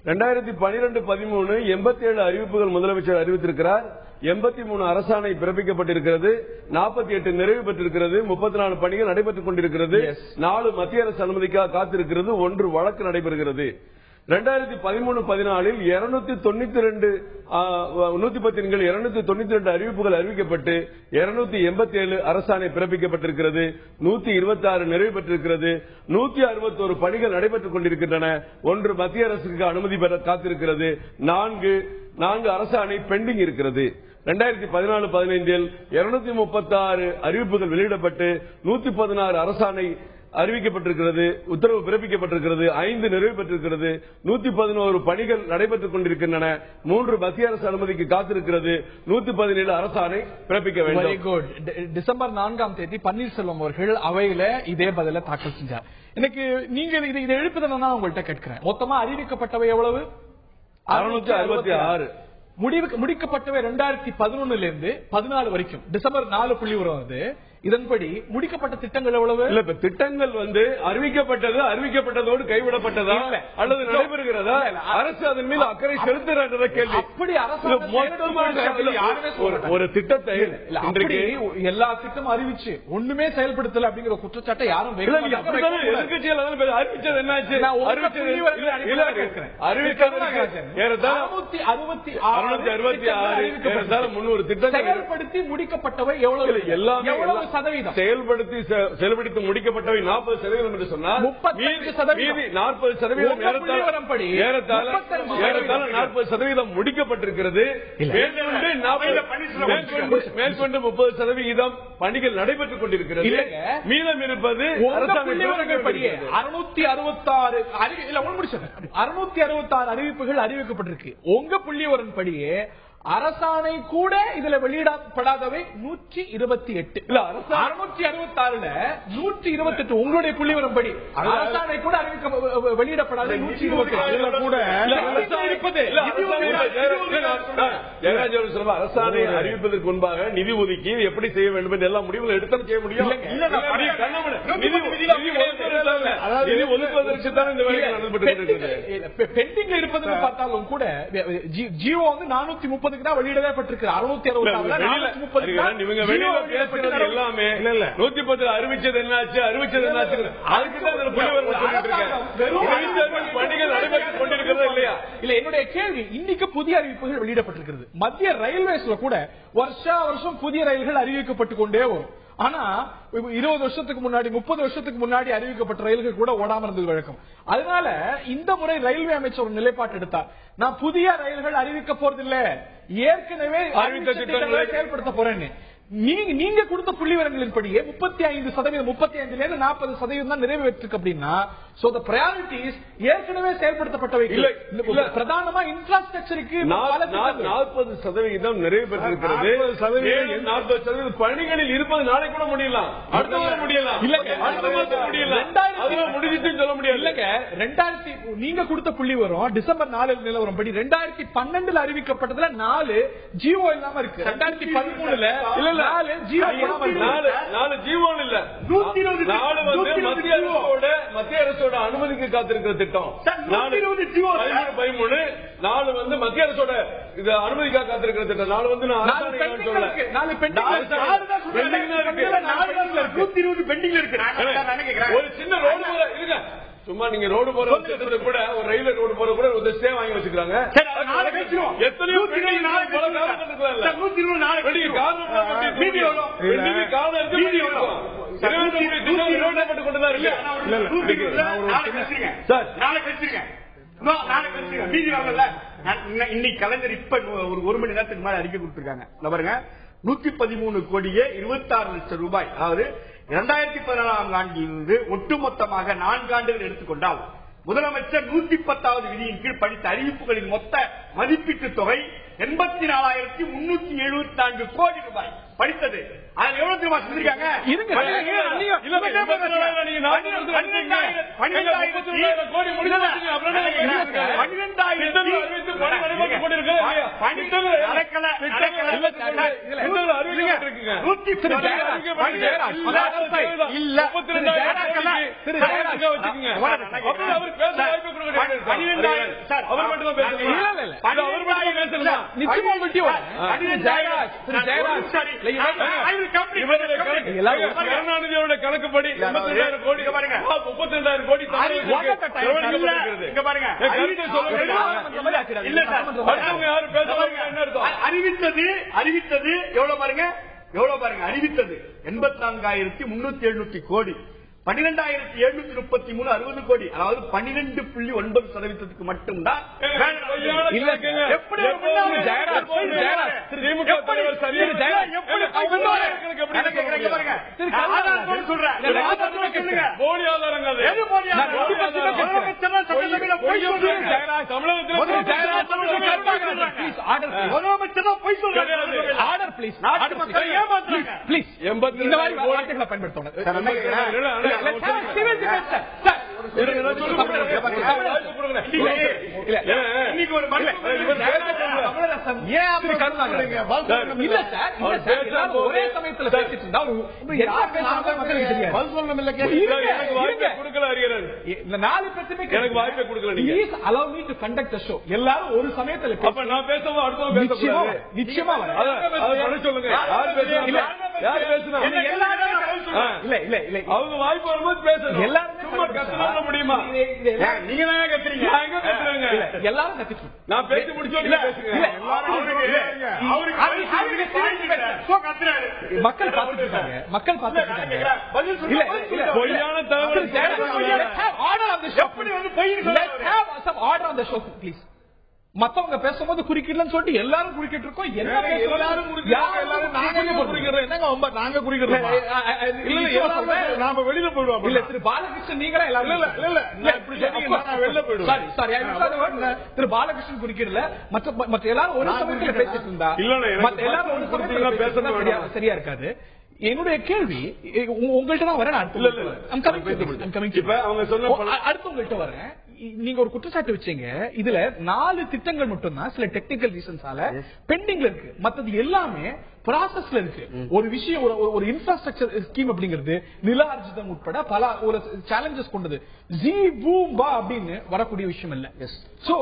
2012-13 87 அறிவிப்புகள் முதலமைச்சர் அறிவித்திருக்கிறார். 83 அரசாணை பிறப்பிக்கப்பட்டிருக்கிறது, 48 நிறைவு பெற்றிருக்கிறது, 34 பணிகள் நடைபெற்றுக் கொண்டிருக்கிறது, 4 மத்திய அரசு அனுமதிக்காக காத்திருக்கிறது, 1 வழக்கு நடைபெறுகிறது. 2013-14 292 அறிவிப்புகள் அறிவிக்கப்பட்டு 287 அரசாணை பிறப்பிக்கப்பட்டிருக்கிறது, 126 நிறைவு பெற்றிருக்கிறது, 161 பணிகள் நடைபெற்றுக் கொண்டிருக்கின்றன, 1 மத்திய அரசுக்கு அனுமதி பெற காத்திருக்கிறது, 4 அரசாணை பெண்டிங் இருக்கிறது. 2014-15 236 அறிவிப்புகள் வெளியிடப்பட்டு 116 அரசாணை அறிவிக்கப்பட்டிருக்கிறது, உத்தரவு பிறப்பிக்கப்பட்டிருக்கிறது, 5 நிறைவு பெற்றிருக்கிறது, 111 பணிகள் நடைபெற்றுக் கொண்டிருக்கின்றன, 3 மத்திய அரசு அனுமதிக்கு காத்திருக்கிறது, 117 அரசாணை பிறப்பிக்க வேண்டும். Very good. டிசம்பர் 4ஆம் தேதி பன்னீர்செல்வம் அவர்கள் அவையில இதே பதில தாக்கல் செஞ்சார். எனக்கு நீங்க இதை எழுப்புதான் உங்கள்கிட்ட கேட்கிறேன். மொத்தமா அறிவிக்கப்பட்டவை எவ்வளவு? 666. முடிக்கப்பட்டவை 2011 இருந்து 14 வரைக்கும் டிசம்பர் 4 புள்ளி வருவது. இதன்படி முடிக்கப்பட்ட திட்டங்கள் எவ்வளவு? இல்ல, இப்ப திட்டங்கள் அறிவிக்கப்பட்டதோடு கைவிடப்பட்டதா அல்லது நடைபெறுகிறதா? அரசு அதன் மீது அக்கறை செலுத்துகிற கேள்வி. அப்படி ஒரு திட்டத்தை இன்றைக்கு எல்லா திட்டமும் அறிவிச்சு ஒண்ணுமே செயல்படுத்தல அப்படிங்கிற குற்றச்சாட்டை யாரும் எதிர்கட்சிகள் அறிவிச்சது என்னாச்சு? அறிவிக்கப்பட்ட 300 திட்டங்கள் செயல்படுத்தி முடிக்கப்பட்டவை எவ்வளவு? செயல்படுத்தி முடிக்கப்பட்டவை 40% என்று சொன்னால் 40% ஏறத்தாழ 40% முடிக்கப்பட்டிருக்கிறது. மேற்கொண்டு 30% பணிகள் நடைபெற்றுக் கொண்டிருக்கிறது. மீதம் இருப்பது 666 அறிவிப்புகள் அறிவிக்கப்பட்டிருக்கு. உங்க புள்ளிவரன்படியே அரசாணை கூட இதுல வெளியிடப்படாதவை 128. 666ல 128 உங்களுடைய புள்ளிவரன்படி அரசாணை கூட வெளியிடப்படாத 128 கூட அரசாணை அறிவிப்பதற்கு முன்பாக நிதி ஒதுக்கீடு எப்படி செய்ய வேண்டும் என்று எல்லா முடிவுகள் எடுத்து செய்ய முடியும். நிதி ஒதுக்குவதற்கு தான் இந்த வேலை நடந்துட்டு பெண்டிங்ல இருப்பது பார்த்தாலும் கூட ஜியோ வந்து 430 வெளியிடப்பட்டிருக்கு. 666 எல்லாமே 110 அறிவிச்சது என்னாச்சு பணிகள் நடைபெற்றுக் கொண்டிருக்கிறதா இல்லையா? இல்ல, என்னுடைய கேள்வி, இன்னைக்கு புதிய அறிவிப்புகள் வெளியிடப்பட்டிருக்கிறது. மத்திய ரயில்வேஸ்ல கூட வருஷம் புதிய ரயில்கள் அறிவிக்கப்பட்டுக் கொண்டே வரும். ஆனா 20 வருஷத்துக்கு முன்னாடி 30 வருஷத்துக்கு முன்னாடி அறிவிக்கப்பட்ட ரயில்கள் கூட ஓடாம இருந்தது வழக்கம். அதனால இந்த முறை ரயில்வே அமைச்சர் ஒரு நிலைப்பாடு எடுத்தார். நான் புதிய ரயில்கள் அறிவிக்க போறதில்லை, ஏற்கனவே அறிவித்த திட்டங்களை செயல்படுத்த போறேன்னு. நீங்க கொடுத்த புள்ளிவிவரங்களின்படியே 35% 40% தான் நிறைவேற்றிருக்கு. அப்படின்னா ஏற்கனவே செயல்படுத்தப்பட்டவை பிரதானமா இன்ஃப்ராஸ்ட்ரக்சருக்கு 40% நிறைவு பெற்றிருக்கிறது. 40% பணிகளில் இருப்பது நாளை கூட முடியலாம், அடுத்த வாரம் முடியலாம், அடுத்த மாதம் முடியலாம், முடிஞ்சிட்டு சொல்ல முடியாது. இல்லங்க, 2000 நீங்க கொடுத்த புள்ளிவிவரம் டிசம்பர் 4 நிலவரம் படி 2012 அறிவிக்கப்பட்டதுல 4 ஜிஓ இல்லாம இருக்கு. 2013 4 ஜிஓ இல்ல, 120 மத்திய அரசோட அனுமதிக்கு காத்திருக்கிற திட்டம். 4 வந்து மத்திய அரசோட அனுமதிக்காக காத்திருக்கிற திட்டம். 4 வந்து 120 பெண்டிங்ல இருக்கு. ஒரு சின்ன ரோடு இருங்க, சும்மா நீங்க ரோடு போற கூட ஒரு ரயில்வே ரோடு போற கூட ஒரு ஸ்டே வாங்கி வச்சுக்கிறாங்க. எத்தனையோ இன்னைக்கு கலைஞர் இப்ப ஒரு மணி நேரத்துக்கு மேல அறிக்கை கொடுத்திருக்காங்க. பாருங்க, 113 கோடியே 26 லட்சம் ரூபாய். அதாவது 2014 ஆண்டிலிருந்து ஒட்டுமொத்தமாக 4 ஆண்டுகள் எடுத்துக்கொண்டால் முதலமைச்சர் 110வது விதியின் கீழ் படித்த அறிவிப்புகளின் மொத்த மதிப்பீட்டு தொகை 84,374 கோடி ரூபாய் படித்தது. அதில் எவ்வளவு ரூபாய் செஞ்சிருக்காங்க? கருணாநிதியோட கணக்குப்படி 32,000 கோடி 32,000 கோடி அறிவித்தது எவ்வளவு பாருங்க, அறிவித்தது 84,370 கோடி. 12,733 60 கோடி, அதாவது 12.9% மட்டும்தான். ஒரே சமயத்தில் பேசிட்டு இருந்தா எனக்கு வாய்ப்பை கொடுக்கல. எல்லாரும் ஒரு சமயத்தில் நான் பேசவும் அடுத்த நிச்சயமா சொல்லுங்க. யார் பேசுனா அவங்க வாய்ப்பு வரும்போது பேசணும். எல்லாரும் முடியுமா? நீங்க தான் கத்துறீங்க. எல்லாரும் கத்திக்கணும். நான் பேசி முடிச்சோம் மக்கள் பார்த்துட்டு இருக்காங்க. மக்கள் பார்த்துட்டு இருக்காங்க. பொய்யான தகவல் மத்தவங்க பேசும்போது குறுக்கிடலன்னு சொல்லிட்டு எல்லாரும் குறுக்கிட்டு இருக்கோம். நாங்க குறிக்கிறோம் நாம வெளியில போயிடுவோம். இல்ல திரு பாலகிருஷ்ணன் நீங்களே எல்லாரும் வெளில போயிடுவோம். திரு பாலகிருஷ்ணன் குறுக்கிடல. மற்ற எல்லாரும் ஒரு சமயத்துல பேசிட்டு இருந்தா மற்ற எல்லாரும் ஒரு சமயத்துல பேசுறது சரியா இருக்காது. என்னுடைய கேள்வி உங்கள்கிட்ட தான் வரேன். அடுத்து உங்கள்கிட்ட வரேன். நீங்க ஒரு குற்றச்சாட்டு வச்சீங்க. இதுல 4 திட்டங்கள் மட்டும் தான் சில டெக்னிக்கல் ரீசன்ஸால பெண்டிங்ல இருக்கு. மத்தது எல்லாமே ப்ராசஸ்ல இருக்கு. ஒரு விஷயம் ஒரு இன்ஃப்ராஸ்ட்ரக்சர் ஸ்கீம் அப்படிங்கிறது நில ஆர்ஜிதம் உட்பட பல ஒரு சேலஞ்சஸ் கொண்டது. ஜி பூம் பா அப்படின்னு வரக்கூடிய விஷயம் இல்ல. சோ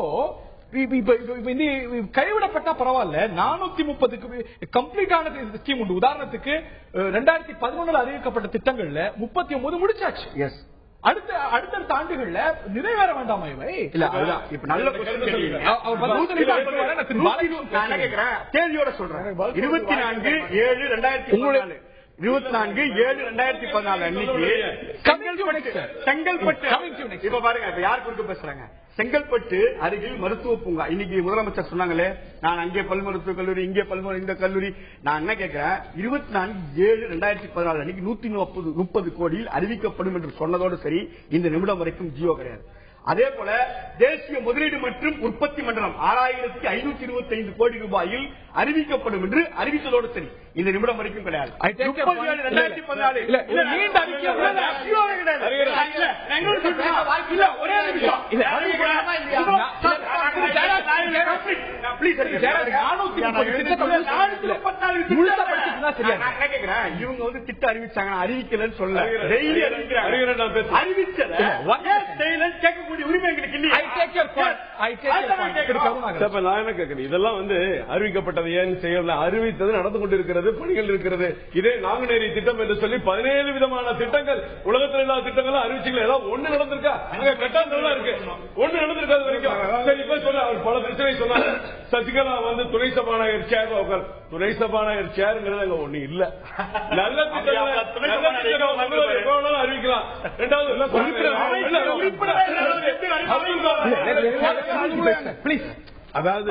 கைவிடப்பட்டா பரவாயில்ல. 430 கம்ப்ளீட்டான ஸ்கீம் உண்டு. உதாரணத்துக்கு 2011 அறிவிக்கப்பட்ட திட்டங்கள்ல 39 முடிச்சாச்சு. அடுத்த ஆண்டுகள்ல நிறைவேற வேண்டாமா இவை? இல்ல அதுதான் இப்ப நல்ல கேள்வியோட சொல்றேன். 24/7/2014 அன்னைக்கு செங்கல்பட்டு இப்ப பாருங்க, இப்ப யார் குறித்து பேசுறாங்க? செங்கல்பட்டு அருகில் மருத்துவ பூங்கா. இன்னைக்கு முதலமைச்சர் சொன்னாங்களே, நான் அங்கே பல் மருத்துவக் கல்லூரி, இங்கே இந்த கல்லூரி. நான் என்ன கேட்கிறேன், 24/7/2014 அன்னைக்கு 130 கோடியில் அறிவிக்கப்படும் என்று சொன்னதோடு சரி, இந்த நிமிடம் வரைக்கும் ஜியோ கிடையாது. அதே போல தேசிய முதலீடு மற்றும் உற்பத்தி மண்டலம் 6525 கோடி ரூபாயில் அறிவிக்கப்படும் என்று அறிவித்ததோடு சரி, இந்த நிமிடம் வரைக்கும் கிடையாது. 2014 இவங்க வந்து திட்டம் அறிவிச்சாங்க, அறிவிக்கலன்னு சொல்ல டெய்லி கேட்கக்கூடிய உரிமை எங்களுக்கு இல்லையா? நான் என்ன கேட்கிறேன், இதெல்லாம் வந்து அறிவிக்கப்பட்டது ஏன் செய்யல? அறிவித்தது நடந்து கொண்டிருக்கிறது, பணிகள் இருக்கிறது. இதே நாங்குநேரி திட்டம் என்று சொல்லி 17 விதமான திட்டங்கள், உலகத்தில் இல்லாத திட்டங்கள் அறிவிச்சுங்களா? ஏதாவது ஒண்ணு நடந்திருக்கா? அங்க கட்டாந்தம் இருக்கு, ஒண்ணு நடந்திருக்காது வரைக்கும். சரி, இப்ப சொல்ல பல பிரச்சனை சொன்னாங்க. சசிகலா வந்து துணை சபாநாயகர் சேர், துணை சபாநாயகர் சேர்ங்கிறது அங்க ஒண்ணு இல்ல. நல்ல திட்டங்கள் அறிவிக்கலாம். ரெண்டாவது அதாவது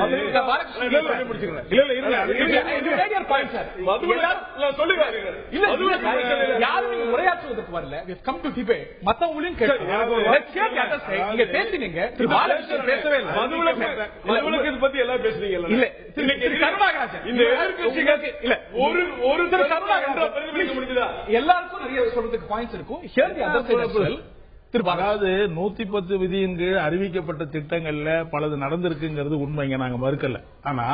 உரையாற்றுவதற்கு வரல. மத்தவங்களையும் பேசினீங்க. பேசவே இல்லை. மதுவிலக்கு பத்தி எல்லாம் பேசுறீங்க. எல்லாருக்கும் நிறைய சொல்றதுக்கு பாயிண்ட்ஸ் இருக்கும். அதாவது 110 விதியின் கீழ் அறிவிக்கப்பட்ட திட்டங்கள்ல பலது நடந்திருக்குங்கிறது உண்மைங்க, நாங்க மறுக்கல. ஆனா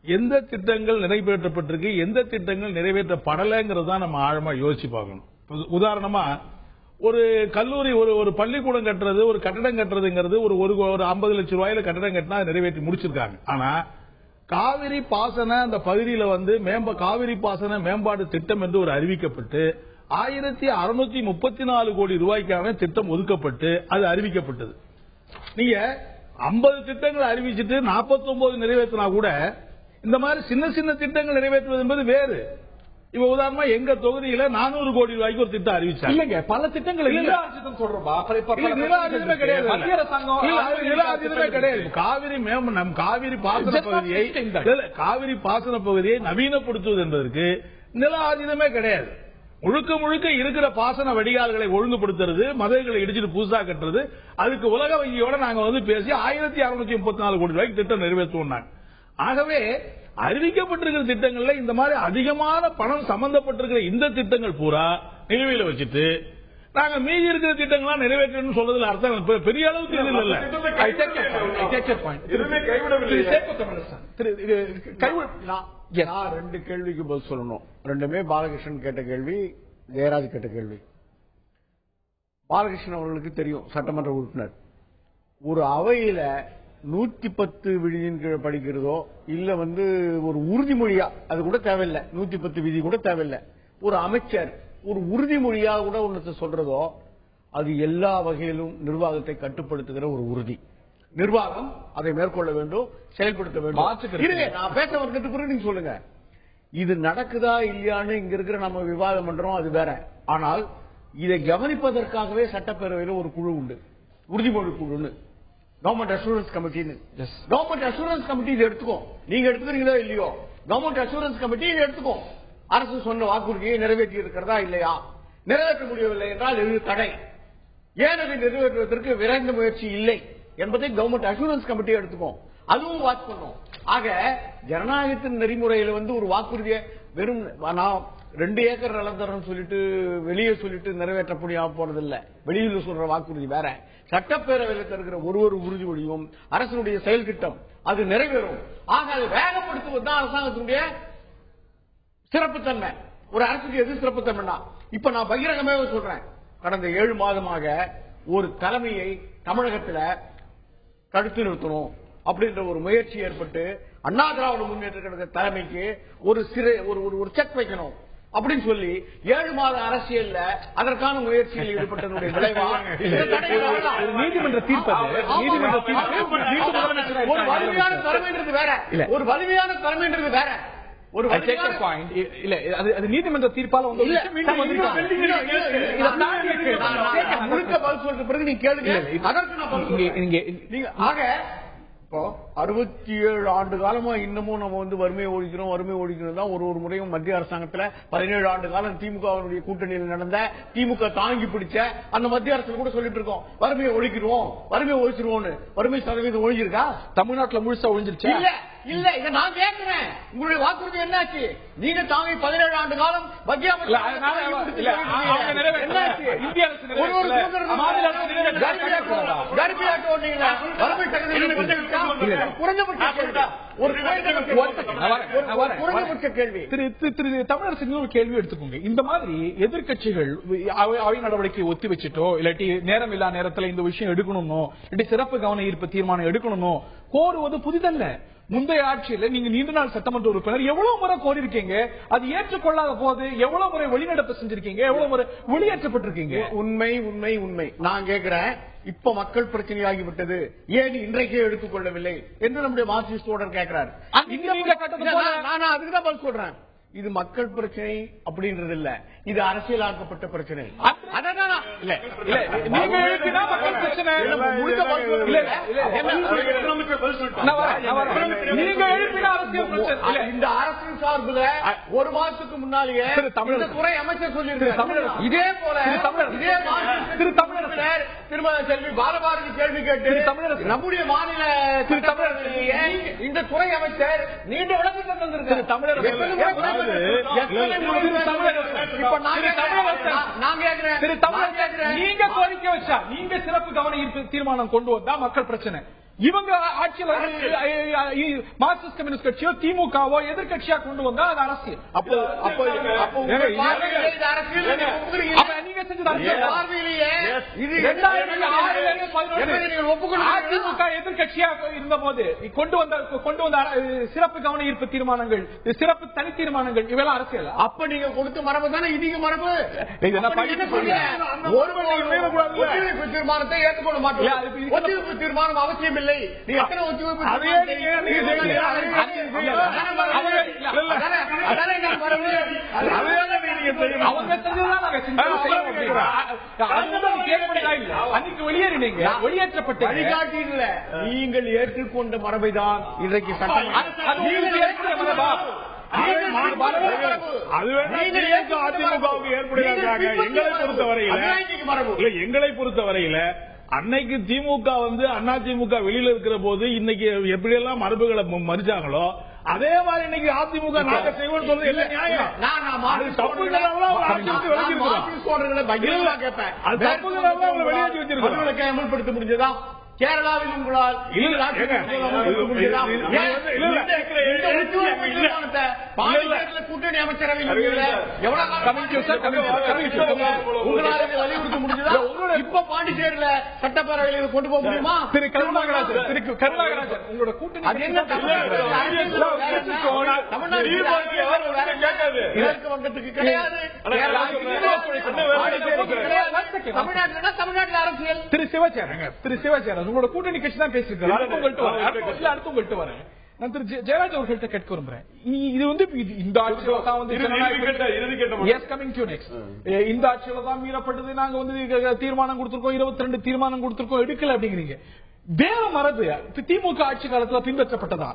எந்த திட்டங்கள் நிறைவேற்றப்பட்டிருக்கு, எந்த திட்டங்கள் நிறைவேற்றப்படலைங்கிறது தான் நம்ம ஆழமா யோசிச்சு பார்க்கணும். உதாரணமா ஒரு கல்லூரி, ஒரு பள்ளிக்கூடம் கட்டுறது, ஒரு கட்டடம் கட்டுறதுங்கிறது ஒரு 50 லட்சம் ரூபாயில கட்டடம் கட்டினா நிறைவேற்றி முடிச்சிருக்காங்க. ஆனா காவிரி பாசன அந்த பகுதியில வந்து காவிரி பாசன மேம்பாடு திட்டம் என்று ஒரு அறிவிக்கப்பட்டு 1634 கோடி ரூபாய்க்கான திட்டம் ஒதுக்கப்பட்டு அது அறிவிக்கப்பட்டது. நீங்க 50 திட்டங்கள் அறிவிச்சுட்டு 49 நிறைவேற்றினா கூட இந்த மாதிரி சின்ன சின்ன திட்டங்கள் நிறைவேற்றுவது என்பது வேறு. இப்ப உதாரணமா எங்க தொகுதியில 400 கோடி ரூபாய்க்கு ஒரு திட்டம் அறிவிச்சாங்க. இல்லங்க, பல திட்டங்கள் கிடையாது. காவிரி பாசன பகுதியை நவீனப்படுத்துவது என்பதற்கு நில ஆதீனமே கிடையாது. முழுக்க முழுக்க இருக்கிற பாசன வடிகால்களை ஒழுங்குபடுத்துறது, மதகுகளை இடிச்சிட்டு புதுசா கட்டுறது, அதுக்கு உலக வங்கியோட நாங்க வந்து பேசி 1634 கோடி ரூபாய்க்கு திட்டம் நிறைவேற்றுவோம். ஆகவே அறிவிக்கப்பட்டிருக்கிற திட்டங்கள்ல இந்த மாதிரி அதிகமான பணம் சம்பந்தப்பட்டிருக்கிற இந்த திட்டங்கள் பூரா நிலுவையில வச்சுட்டு நாங்க மீதி இருக்கிற திட்டங்கள்லாம் நிறைவேற்றணும் சொல்றதுல அர்த்தம் பெரிய அளவுக்கு இல்ல. நான் 2 கேள்விக்கு பதில் சொல்லணும். ரெண்டுமே பாலகிருஷ்ணன் கேட்ட கேள்வி, ஜெயராஜ் கேட்ட கேள்வி. பாலகிருஷ்ணன் அவர்களுக்கு தெரியும், சட்டமன்ற உறுப்பினர். ஒரு அவையில 110 விதியின் கீழ் படிக்கிறதோ இல்ல வந்து ஒரு உறுதிமொழியா, அது கூட தேவையில்லை, 110 விதி கூட தேவையில்லை, ஒரு அமைச்சர் ஒரு உறுதிமொழியா கூட ஒன்று சொல்றதோ அது எல்லா வகையிலும் நிர்வாகத்தை கட்டுப்படுத்துகிற ஒரு உறுதி. நிர்வாகம் அதை மேற்கொள்ள வேண்டும், செயல்படுத்த வேண்டும். இருங்க, நான் பேச வந்ததுக்கு பிறகு நீங்க சொல்லுங்க. இது நடக்குதா இல்லையான்னு இங்க இருக்கிற நம்ம விவாதம் பண்றோம், அது வேற. ஆனால் இதை கவனிப்பதற்காகவே சட்டப்பேரவையில் ஒரு குழு உண்டு, உறுதிமொழி குழுன்னு, கவர்மெண்ட் அஷூரன்ஸ் கமிட்டின்னு. கவர்மெண்ட் அஷூரன்ஸ் கமிட்டி இதை எடுத்துக்கோ, நீங்க எடுத்துக்கிறீங்களோ இல்லையோ, கவர்மெண்ட் அஷூரன்ஸ் கமிட்டி இதை எடுத்துக்கோ. அரசு சொன்ன வாக்குறுதியை நிறைவேற்றி இருக்கிறதா இல்லையா, நிறைவேற்ற முடியவில்லை என்றால் எது தடை, ஏன் அதை நிறைவேற்றுவதற்கு விரைந்த முயற்சி இல்லை என்பதை கவர்மெண்ட் அஷூரன்ஸ் கமிட்டி எடுத்துக்கோ, அதுவும் வாட்ச் பண்ணும். ஆக ஜனநாயகத்தின் நெறிமுறையில ஒரு வாக்குறுதியை வெறும் 2 ஏக்கர் நிலம் தரம் சொல்லிட்டு வெளியே சொல்லிட்டு நிறைவேற்ற முடியாம போறதில்லை. வெளியில சொல்ற வாக்குறுதி வேற, சட்டப்பேரவையில் தருகிற ஒரு உறுதிமொழியும் அரசினுடைய செயல் திட்டம் அது நிறைவேறும். ஆக அதை வேகப்படுத்துவதுதான் அரசாங்கத்தினுடைய சிறப்புத்தன்மை. ஒரு அரசுக்கு எது சிறப்புத்தன்மைனா, இப்ப நான் பகிரங்கமாக சொல்றேன், கடந்த 7 மாதமாக ஒரு தலைமையை தமிழகத்தில் தடுத்து நிறுத்தணும் அப்படின்ற ஒரு முயற்சி ஏற்பட்டு அண்ணா திராவிட முன்னேற்ற கழக தலைமைக்கு ஒரு செக் வைக்கணும் அப்படின்னு சொல்லி 7 மாத அரசியல்ல அதற்கான முயற்சியில் ஈடுபட்டதனுடைய விளைவா நீதிமன்ற தீர்ப்பு. ஒரு வலிமையான தலைமைன்றது வேற, ஒரு வலிமையான தலைமைன்றது வேற. நீதிமன்ற தீர்ப்பால் முழுக்க பதில் சொல்ற பிறகு நீங்க கேளுங்க. ஆக இப்போ 67 ஆண்டு காலமா இன்னமும் நம்ம வறுமை ஒழிக்கிறோம் தான் ஒரு முறையும் மத்திய அரசாங்கத்துல 17 ஆண்டு காலம் திமுகவினுடைய கூட்டணியில் நடந்த திமுக தாங்கி பிடிச்ச அந்த மத்திய அரசு கூட சொல்லிட்டு இருக்கோம், வறுமையை ஒழிச்சிருவோம். வறுமை சதவீதம் ஒழிஞ்சிருக்கா? தமிழ்நாட்டுல முழுசா ஒழிஞ்சிருச்சு இல்ல. இதை நான் கேட்கிறேன், உங்களுடைய வாக்குறுதி என்னாச்சு? நீங்க தாங்கி 17 ஆண்டு காலம் மத்திய கேள்வி எடுத்துக்கோங்க. இந்த மாதிரி எதிர்கட்சிகள் அவை நடவடிக்கை ஒத்தி வச்சுட்டோ இல்லாட்டி நேரம் இல்லா நேரத்தில் இந்த விஷயம் எடுக்கணுமோ இல்லாட்டி சிறப்பு கவன ஈர்ப்பு தீர்மானம் எடுக்கணுமோ கோருவது புதிதல்ல. முந்தைய ஆட்சியில் நீங்க நீண்ட நாள் சட்டமன்ற உறுப்பினர் எவ்வளவு முறை கோரிருக்கீங்க, அது ஏற்றுக்கொள்ளாத போது எவ்வளவு முறை வெளிநடப்பு செஞ்சிருக்கீங்க, எவ்வளவு முறை வெளியேற்றப்பட்டிருக்கீங்க. உண்மை நான் கேட்கிறேன், இப்ப மக்கள் பிரச்சனையாகிவிட்டது, ஏன் இன்றைக்கே எடுத்துக்கொள்ளவில்லை என்று நம்முடைய மார்க்சிஸ்ட் தோழர் கேட்கிறார். நான் அதுக்குதான் பதில் சொல்றேன், இது மக்கள் பிரச்சனை அப்படின்றது இல்ல, இது அரசியலாக்கப்பட்ட பிரச்சனை. இந்த அரசியல் சார்பில் ஒரு மாதத்துக்கு முன்னாலேயே துறை அமைச்சர் சொல்லியிருக்கார். இதே போல திருமதி செல்வி பாலபாரதி கேள்வி கேட்டு நம்முடைய மாநில இந்த துறை அமைச்சர் நீண்ட விளக்கத்தை தந்திருக்கார். தமிழர் நீங்க கோரிக்கை வச்சா, நீங்க சிறப்பு கவன ஈர்ப்பு தீர்மானம் கொண்டு வந்தா மக்கள் பிரச்சனை. இவங்க ஆட்சியில் மார்க்சிஸ்ட் கம்யூனிஸ்ட் கட்சியோ திமுகவோ எதிர்கட்சியா கொண்டு வந்தா அது அரசியல். நீங்க செஞ்சது அதிமுக எதிர்கட்சியா இருந்த போது கொண்டு வந்த சிறப்பு கவன ஈர்ப்பு தீர்மானங்கள், சிறப்பு தனி தீர்மானங்கள் இவெல்லாம் அரசியல். அப்ப நீங்க கொடுத்த மரபு தானே இன்னைக்கு மரபு. தீர்மானத்தை ஏற்றுக்கொள்ள மாட்டோம், ஒத்திவைப்பு தீர்மானம் அவசியம் இல்லை. வெளியேற்றப்பட்ட வழிகாட்டியில் நீங்கள் ஏற்றுக்கொண்ட மரபைதான் இன்றைக்கு சட்டம். எங்களை பொறுத்தவரையில அன்னைக்கு திமுக அதிமுக வெளியில இருக்கிற போது இன்னைக்கு எப்படியெல்லாம் மரபுகளை மறிச்சாங்களோ அதே மாதிரி இன்னைக்கு அதிமுக நாங்க செய்வோம் சொல்றது என்ன நியாயம்? வெளியேற்றி வச்சிருக்கோம். அமல்படுத்த முடிஞ்சதா? கேரளாவில் உங்களால் கூட்டணி அமைச்சரவையில் வலியுறுத்த முடிஞ்சதா? இப்ப பாண்டிச்சேரியில சட்டப்பேரவையில் கொண்டு போக முடியுமா? திரு கருணாகராஜன் உங்களோட கூட்டணி மேற்கு வங்கத்துக்கு கிடையாது, தமிழ்நாட்டில் அரசியல். திரு சிவச்சேரன் ஜெயராஜ் உங்களோட கூட்டணி கட்சி தான் பேசிருக்காரு. அடுத்து உங்கள்கிட்ட வரேன். நான் திரு ஜெயராஜ் அவர்கள்ட்ட கேட்க விரும்புறேன். இது வந்து இந்த ஆட்சியில தான் வந்து இந்த ஆட்சியில தான் மீறப்பட்டது, நாங்க வந்து தீர்மானம் கொடுத்திருக்கோம், 22 தீர்மானம் கொடுத்திருக்கோம், எடுக்கல அப்படிங்கிறீங்க. வேற மரபு திமுக ஆட்சி காலத்துல பின்பற்றப்பட்டதா?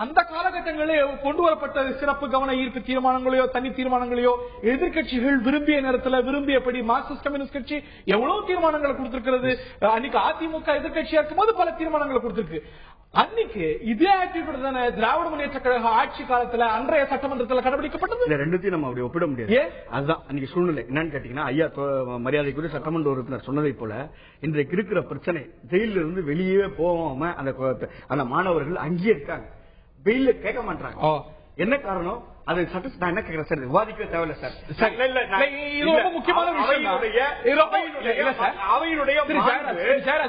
அந்த காலகட்டங்களில் கொண்டு வரப்பட்ட சிறப்பு கவன ஈர்ப்பு தீர்மானங்களையோ தனி தீர்மானங்களையோ எதிர்கட்சிகள் விரும்பிய நேரத்தில் விரும்பியபடி மார்க்சிஸ்ட் கம்யூனிஸ்ட் கட்சி எவ்வளவு தீர்மானங்களை கொடுத்திருக்கிறது. அன்னைக்கு அதிமுக எதிர்கட்சியா இருக்கும் போது பல தீர்மானங்களை கொடுத்திருக்கு. அன்னைக்கு இதே ஆட்டிடியூட் தானே திராவிட முன்னேற்ற கழக ஆட்சி காலத்துல அன்றைய சட்டமன்றத்தில் கடைபிடிக்கப்பட்டது. ரெண்டுத்தையும் நம்ம அப்படி ஒப்பிட முடியாது. அதுதான் அன்னைக்கு சூழ்நிலை. என்னன்னு கேட்டீங்கன்னா, ஐயா மரியாதைக்குரிய சட்டமன்ற உறுப்பினர் சொன்னதை போல இன்றைக்கு இருக்கிற பிரச்சனை, ஜெயில இருந்து வெளியே போகாம அந்த மாணவர்கள் அங்கேயே இருக்காங்க, வெயில கேட்க மாட்டாங்க. என்ன காரணம்? அது சட்ட என்ன கேட்கிறேன் சார், விவாதிக்க தேவையில்லை சார். ரொம்ப முக்கியமான விஷயம்,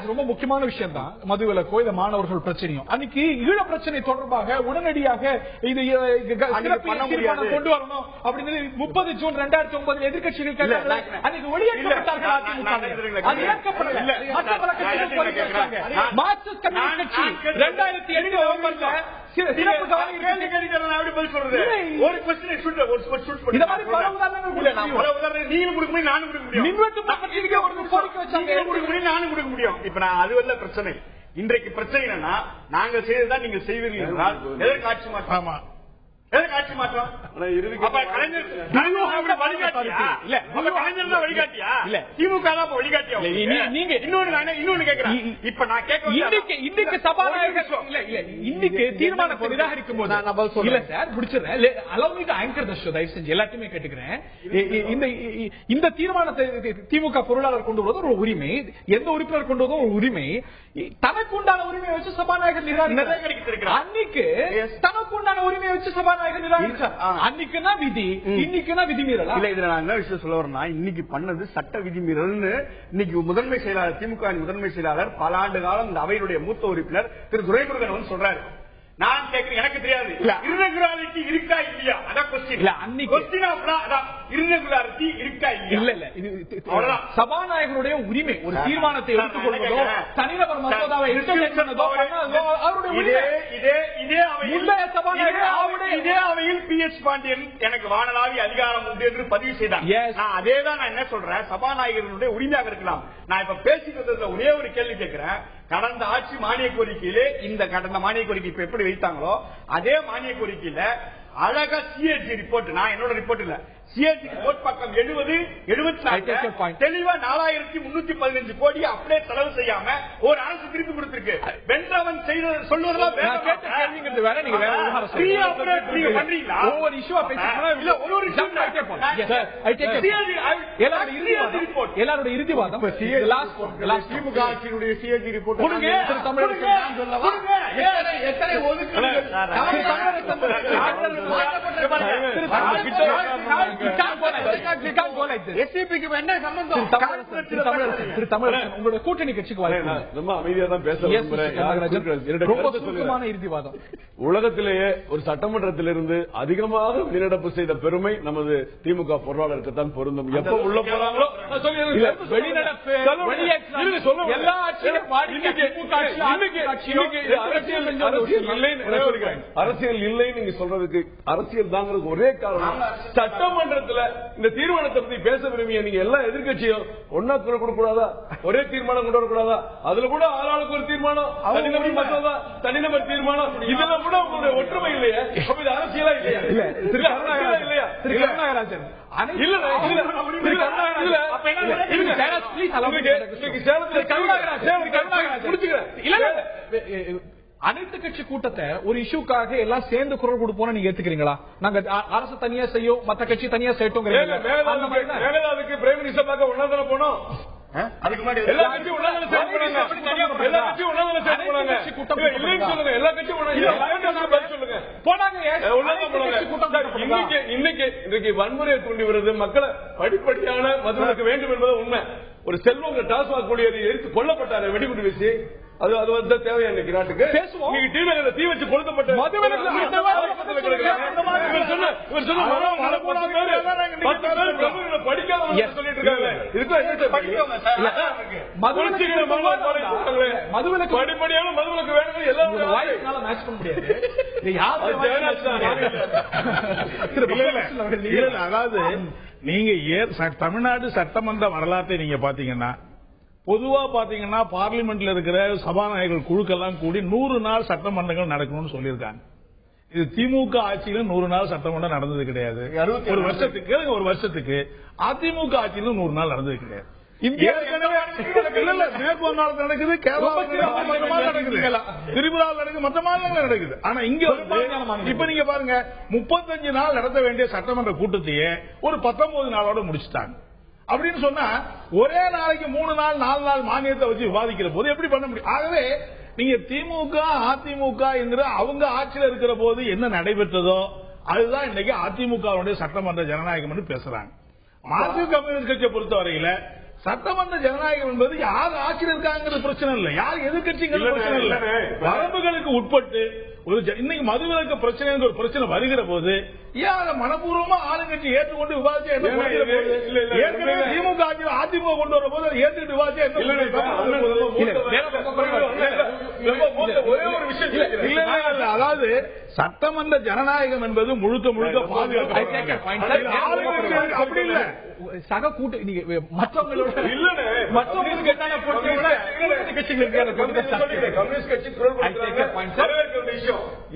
ரொம்ப முக்கியமான விஷயம் தான் மதுவிலக்கோ இந்த மாணவர்கள் பிரச்சனையும். அன்னைக்கு ஈழ பிரச்சனை தொடர்பாக உடனடியாக இது கொண்டு வரணும் அப்படின்னு 30 ஜூன் 2009 எதிர்கட்சிகள் கேட்டாங்க. அன்னைக்கு வெளியேற்றப்பட்டார்கள் அதிமுக. அது ஏற்கப்படவில்லை. மார்க்சிஸ்ட் கம்யூனிஸ்ட் கட்சி 2007 நவம்பர்ல சிறப்பு ஒரு இந்த மாதிரி பல உதாரணங்கள் நீங்களும் கொடுக்க முடியும், நானும் கொடுக்க முடியும், நானும் கொடுக்க முடியும். இப்ப நான் அது வரல பிரச்சனை. இன்றைக்கு பிரச்சனை என்னன்னா, நாங்கள் செய்ததுதான் நீங்கள் செய்வீர்கள் என்றால் எதற்கு ஆட்சி மாற்றமா? எதற்கு மாற்றம்? வழிகாட்டியா இல்ல திமுக வழிகாட்டியா? நீங்க இன்னொன்னு கேட்கிறேன். இப்ப நான் கேட்க இன்னைக்கு சபாநாயகர் இன்னைக்கு தீர்மானத்தை நிராகரிக்கும் போது இல்ல சார் முடிச்சிடறேன். Allow me to anchor the show. தயவு செஞ்சு எல்லாத்தையுமே கேட்டுக்கிறேன். இந்த தீர்மானத்தை திமுக பொருளாளர் கொண்டு வருவது ஒரு உரிமை, எந்த உறுப்பினர் கொண்டு வருவதும் ஒரு உரிமை. தனக்கு உண்டான உரிமையை வச்சு சபாநாயகர் நிராகரிக்கிறார். அன்னைக்கு தனக்கு உண்டான உரிமையை வச்சு சபாநாயகர் அன்னைக்குனா விதி, இன்னைக்குனா விதிமீறல் இல்ல. இதுல நான் என்ன விஷயம் சொல்ல வரேன்னா, இன்னைக்கு பண்ணது சட்ட விதிமீறல்னு இன்னைக்கு முதன்மை செயலாளர், திமுக முதன்மை செயலாளர், பல ஆண்டு காலம் இந்த அவையினுடைய மூத்த உறுப்பினர் திரு துரைமுருகன் சொல்றாரு. நான் கேட்கிறேன், எனக்கு தெரியாது irregularity இருக்கா இல்லையா, அதான் கொஸ்டின். இல்ல அன்னைக்கு கொஸ்டின் அதான் irregularity இருக்கா இல்லையா. இல்ல இல்ல இது சபாநாயகருடைய உரிமை. ஒரு தீர்மானத்தை எடுத்துக்கொள்வதோ தனிநபர் மசோதாவை எடுத்துக்கொள்வதோ அவருடைய உரிமை. இதே அவையில் PH பாண்டியன் எனக்கு வானளாவி அதிகாரம் உண்டு என்று பதிவு செய்தார். நான் அதேதான் நான் என்ன சொல்றேன், சபாநாயகர்களுடைய உரிமையாக இருக்கலாம். நான் இப்ப பேசிக்கிறதுல ஒரே ஒரு கேள்வி கேட்கிறேன். கடந்த ஆட்சி மானிய கோரிக்கையிலே இந்த கடந்த மானிய கோரிக்கை இப்ப எப்படி வைத்தாங்களோ அதே மானிய கோரிக்கையில அழகா CAG ரிப்போர்ட், நான் என்னோட ரிப்போர்ட் இல்ல, CAG ரிப்போர்ட் பக்கம் 70, 74 தெளிவா 4315 கோடி அப்படியே செலவு செய்யாம ஒரு அரசு திருப்பி கொடுத்திருக்கு. வென்றவன் சொல்வதெல்லாம் வேற, நீங்க வேற பண்றீங்களா? ஒவ்வொரு இஷ்யூவா பேசுறீங்களா? ஒரு எல்லாரோட இறுதி வாதம் திமுக ஆட்சியினுடைய CAG ரிப்போர்ட் எத்தனை உங்களோட கூட்டணி கட்சிக்கு ரொம்ப அமைதியா தான் பேச இறுதிவாதம். உலகத்திலேயே ஒரு சட்டமன்றத்திலிருந்து அதிகமாக வெளிநடப்பு செய்த பெருமை நமது திமுக பொருளாளருக்கு தான் பொருந்தும். எப்ப உள்ள போறாங்களோ வெளிநடப்பு எல்லா அரசியல் இல்லை நீங்க சொல்றதுக்கு அரசியல் தாங்கிறது ஒரே காரணம். சட்டமன்றத்தில் இந்த தீர்மானத்தை பத்தி பேச விரும்பிய நீங்க எல்லா எதிர்கட்சியும் ஒன்னா குரல் கொடுக்க கூடாதா? ஒரே தீர்மானம் கொண்டு வரக்கூடாதா? அதுல கூட ஆளாளுக்கு ஒரு தீர்மானம், தனிநபர் மசோதா, தனிநபர் தீர்மானம், இதுல கூட உங்களுடைய ஒற்றுமை இல்லையா? அப்ப இது அரசியலா இல்லையா? இல்லையா திரு கருணாகராஜன் அனைத்து கட்சி கூட்டத்தை ஒரு இஷ்யூக்காக எல்லாம் சேர்ந்து குரல் கொடுப்போம் நீங்க ஏத்துக்கிறீங்களா? நாங்க அரசு தனியா செய்யும், மத்த கட்சி தனியா செய்யட்டும். மேகதாதுக்கு பிரைம் மினிஸ்டர் பார்க்க ஒன்னாதான போனோம். அதுக்கு முன்னாடி எல்லா கட்சியும் ஒன்னாதான சேர்ந்து போனாங்க. எல்லா கட்சியும் ஒன்னாதான சேர்ந்து போனாங்க. இல்லைன்னு சொல்லுங்க. எல்லா கட்சியும் சொல்லுங்க போனாங்க. இன்னைக்கு வன்முறையை தூண்டி வருது. மக்களை படிப்படியான மதுவிலக்கு வேண்டும் என்பது உண்மை. ஒரு செல்வங்க டாஸ்மாக் ஊழியரை எரித்து கொல்லப்பட்டாரு வெடிகுண்டு வீசி. அது அது வந்து தேவையா இன்னைக்கு நாட்டுக்கு? பேசுவோம். நீங்க டிவில தீ வச்சு கொளுத்தப்பட்ட மதுவிலக்கு படிப்படியான மதுவிலக்கு வேணும் எல்லாம் மேட்ச் பண்ண முடியாது. அதாவது நீங்க தமிழ்நாடு சட்டமன்ற வரலாற்றை நீங்க பாத்தீங்கன்னா, பொதுவா பாத்தீங்கன்னா பார்லிமெண்ட்ல இருக்கிற சபாநாயகர்கள் குழுக்கெல்லாம் கூடி 100 நாள் சட்டமன்றங்கள் நடக்கணும்னு சொல்லியிருக்காங்க. இது திமுக ஆட்சியில 100 நாள் சட்டமன்றம் நடந்தது கிடையாது. ஒரு வருஷத்துக்கு அதிமுக ஆட்சியிலும் 100 நாள் நடந்தது கிடையாது. மேற்கு வங்காளத்தில் நடக்குது, கேரளாவில் நடக்குது, திரிபுராவில் நடக்குது, மற்ற மாநிலங்கள் நடக்குது. ஆனா இங்க இப்ப நீங்க பாருங்க, 35 நாள் நடத்த வேண்டிய சட்டமன்ற கூட்டத்தையே ஒரு 19 நாளோட முடிச்சுட்டாங்க. அப்படின்னு சொன்னா ஒரே நாளைக்கு 3 நாள் 4 நாள் மானியத்தை வச்சு விவாதிக்கிற போது எப்படி பண்ண முடியும்? ஆகவே நீங்க திமுக அதிமுக என்கிற அவங்க ஆட்சியில் இருக்கிற போது என்ன நடைபெற்றதோ அதுதான் இன்னைக்கு அதிமுக சட்டமன்ற ஜனநாயகம் பேசுறாங்க. மார்க்சிஸ்ட் கம்யூனிஸ்ட் கட்சியை பொறுத்தவரையில சட்டமன்ற ஜனநாயகம் என்பது யார் ஆட்சியில் இருக்காங்கிறது பிரச்சனை இல்லை, யார் எதிர்கட்சிங்கிறது பிரச்சனை இல்லை. வரம்புகளுக்கு உட்பட்டு இன்னைக்கு மதுவிலக்கு பிரச்சனை ஒரு பிரச்சனை வருகிற போது ஏன் மனப்பூர்வமா ஆளுங்கட்சி ஏற்றுக்கொண்டு விவாதிச்சா ஏற்கனவே திமுக ஆட்சியில் அதிமுக கொண்டு வர போது ஏற்றுக்கிட்டு விவாதிச்சா ஒரே ஒரு விஷயம். அதாவது சட்டமன்ற ஜனநாயகம் என்பது முழுக்க முழுக்க பாதுகாப்பு அப்படி இல்ல. சக கூட்டு மற்றவங்களோட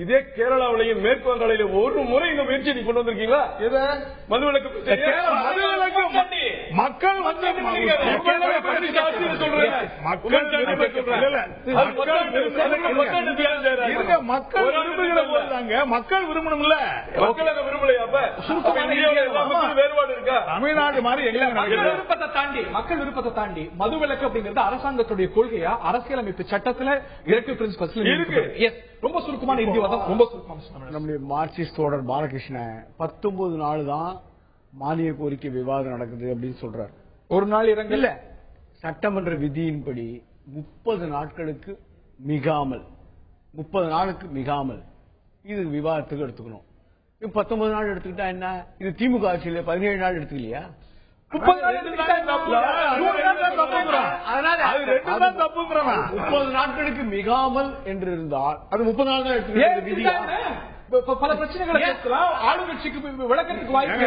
இதே கேரளாவிலையும் மேற்கு வங்காளையும் ஒரு முறை இந்த முயற்சி நீ கொண்டு வந்திருக்கீங்களா? மதுவிலக்கு மக்கள் மக்கள் விரும்புகிற போதுதாங்க, மக்கள் விரும்பணும்ல, மக்கள் விரும்பலையா? வேறுபாடு இருக்கா? தமிழ்நாடு மாதிரி மக்கள் விருப்பத்தை தாண்டி மதுவிலக்கு அப்படிங்கிறது அரசாங்கத்துடைய கொள்கையா அரசியலமைப்பு சட்டத்துல இருக்கு, பிரின்சிபல்ஸ் இருக்கு. ரொம்ப சுருக்கமான இந்தியாவதான் ரொம்ப சுருக்கமான நம்முடைய மார்க்சிஸ்ட் தோழர் பாலகிருஷ்ணன் 19 நாள் தான் மானிய கோரிக்கை விவாதம் நடக்குது அப்படின்னு சொல்றாரு. ஒரு நாள் இரங்கல் இல்ல, சட்டமன்ற விதியின்படி 30 நாட்களுக்கு மிகாமல் 30 நாளுக்கு மிகாமல் இது விவாதத்துக்கு எடுத்துக்கணும். 19 நாள் எடுத்துக்கிட்டா என்ன? இது திமுக ஆட்சியில 17 நாள் எடுத்துக்கலையா? 30 நாட்களுக்கு மிகாமல் என்று இருந்தால் அது 30 நாள் தான் எடுத்துக்கிட்டு பல பிரச்சனைகளை கேட்கலாம். ஆளுங்கட்சிக்கு விளக்கத்துக்கு வாய்ப்பு